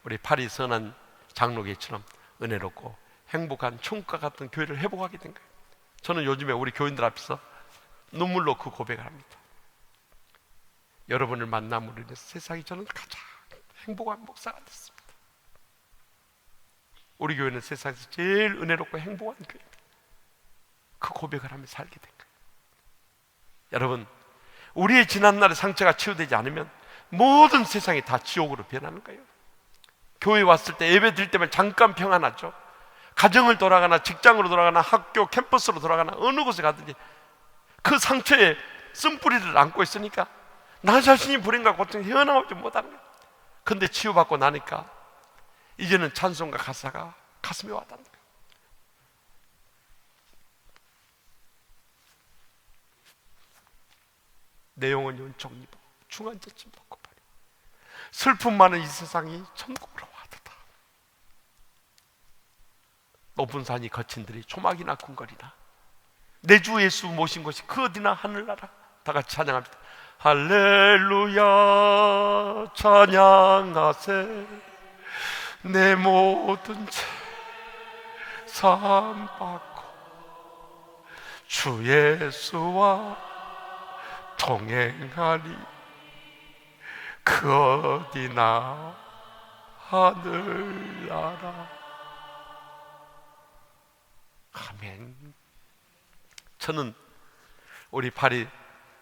우리 파리 선한 장로교회처럼 은혜롭고 행복한 천국과 같은 교회를 회복하게 된 거예요. 저는 요즘에 우리 교인들 앞에서 눈물로 그 고백을 합니다. 여러분을 만남으로 인해서 세상에 저는 가장 행복한 목사가 됐습니다. 우리 교회는 세상에서 제일 은혜롭고 행복한 교회입니다. 그 고백을 하며 살게 된 거예요. 여러분, 우리의 지난날의 상처가 치유되지 않으면 모든 세상이 다 지옥으로 변하는 거예요. 교회 왔을 때 예배 드릴 때만 잠깐 평안하죠. 가정을 돌아가나 직장으로 돌아가나 학교 캠퍼스로 돌아가나 어느 곳에 가든지 그 상처에 쓴뿌리를 안고 있으니까 나 자신이 불행과 고통에 헤어나오지 못하는 거예요. 그런데 치유받고 나니까 이제는 찬송과 가사가 가슴에 와닿는 거예요. 내 영혼이 은총 입어 중환자쯤 놓고 버려 슬픔 많은 이 세상이 천국으로 와도다. 높은 산이 거친 들이 조막이나 궁궐이나 내 주 예수 모신 곳이 그 어디나 하늘나라. 다 같이 찬양합니다. 할렐루야 찬양하세 내 모든 죄 사함 받고 주 예수와 동행하리 그 어디나 하늘나라. 아멘. 저는 우리 파리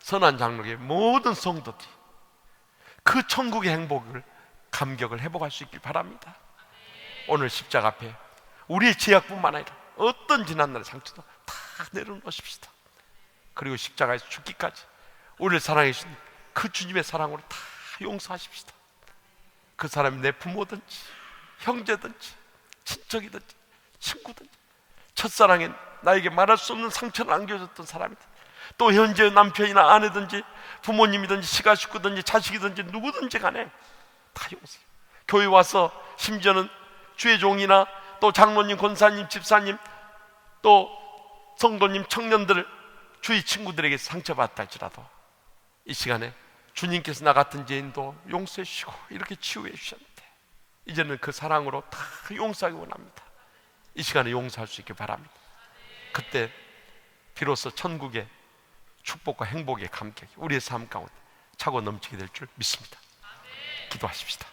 선한 장로교회 모든 성도들이 그 천국의 행복을 감격을 회복할 수 있길 바랍니다. 오늘 십자가 앞에 우리의 죄악뿐만 아니라 어떤 지난날의 상처도 다 내려놓으십시다. 그리고 십자가에서 죽기까지 우리를 사랑해 주신 그 주님의 사랑으로 다 용서하십시다. 그 사람이 내 부모든지 형제든지 친척이든지 친구든지 첫사랑에 나에게 말할 수 없는 상처를 안겨줬던 사람이든 또 현재 남편이나 아내든지 부모님이든지 시가식구든지 자식이든지 누구든지 간에 다 용서해요. 교회 와서 심지어는 주의 종이나 또 장로님, 권사님, 집사님 또 성도님, 청년들 주위 친구들에게 상처받았다 할지라도 이 시간에 주님께서 나 같은 죄인도 용서해 주시고 이렇게 치유해 주셨는데 이제는 그 사랑으로 다 용서하기 원합니다. 이 시간에 용서할 수 있길 바랍니다. 그때 비로소 천국의 축복과 행복의 감격이 우리의 삶 가운데 차고 넘치게 될 줄 믿습니다. 기도하십시다.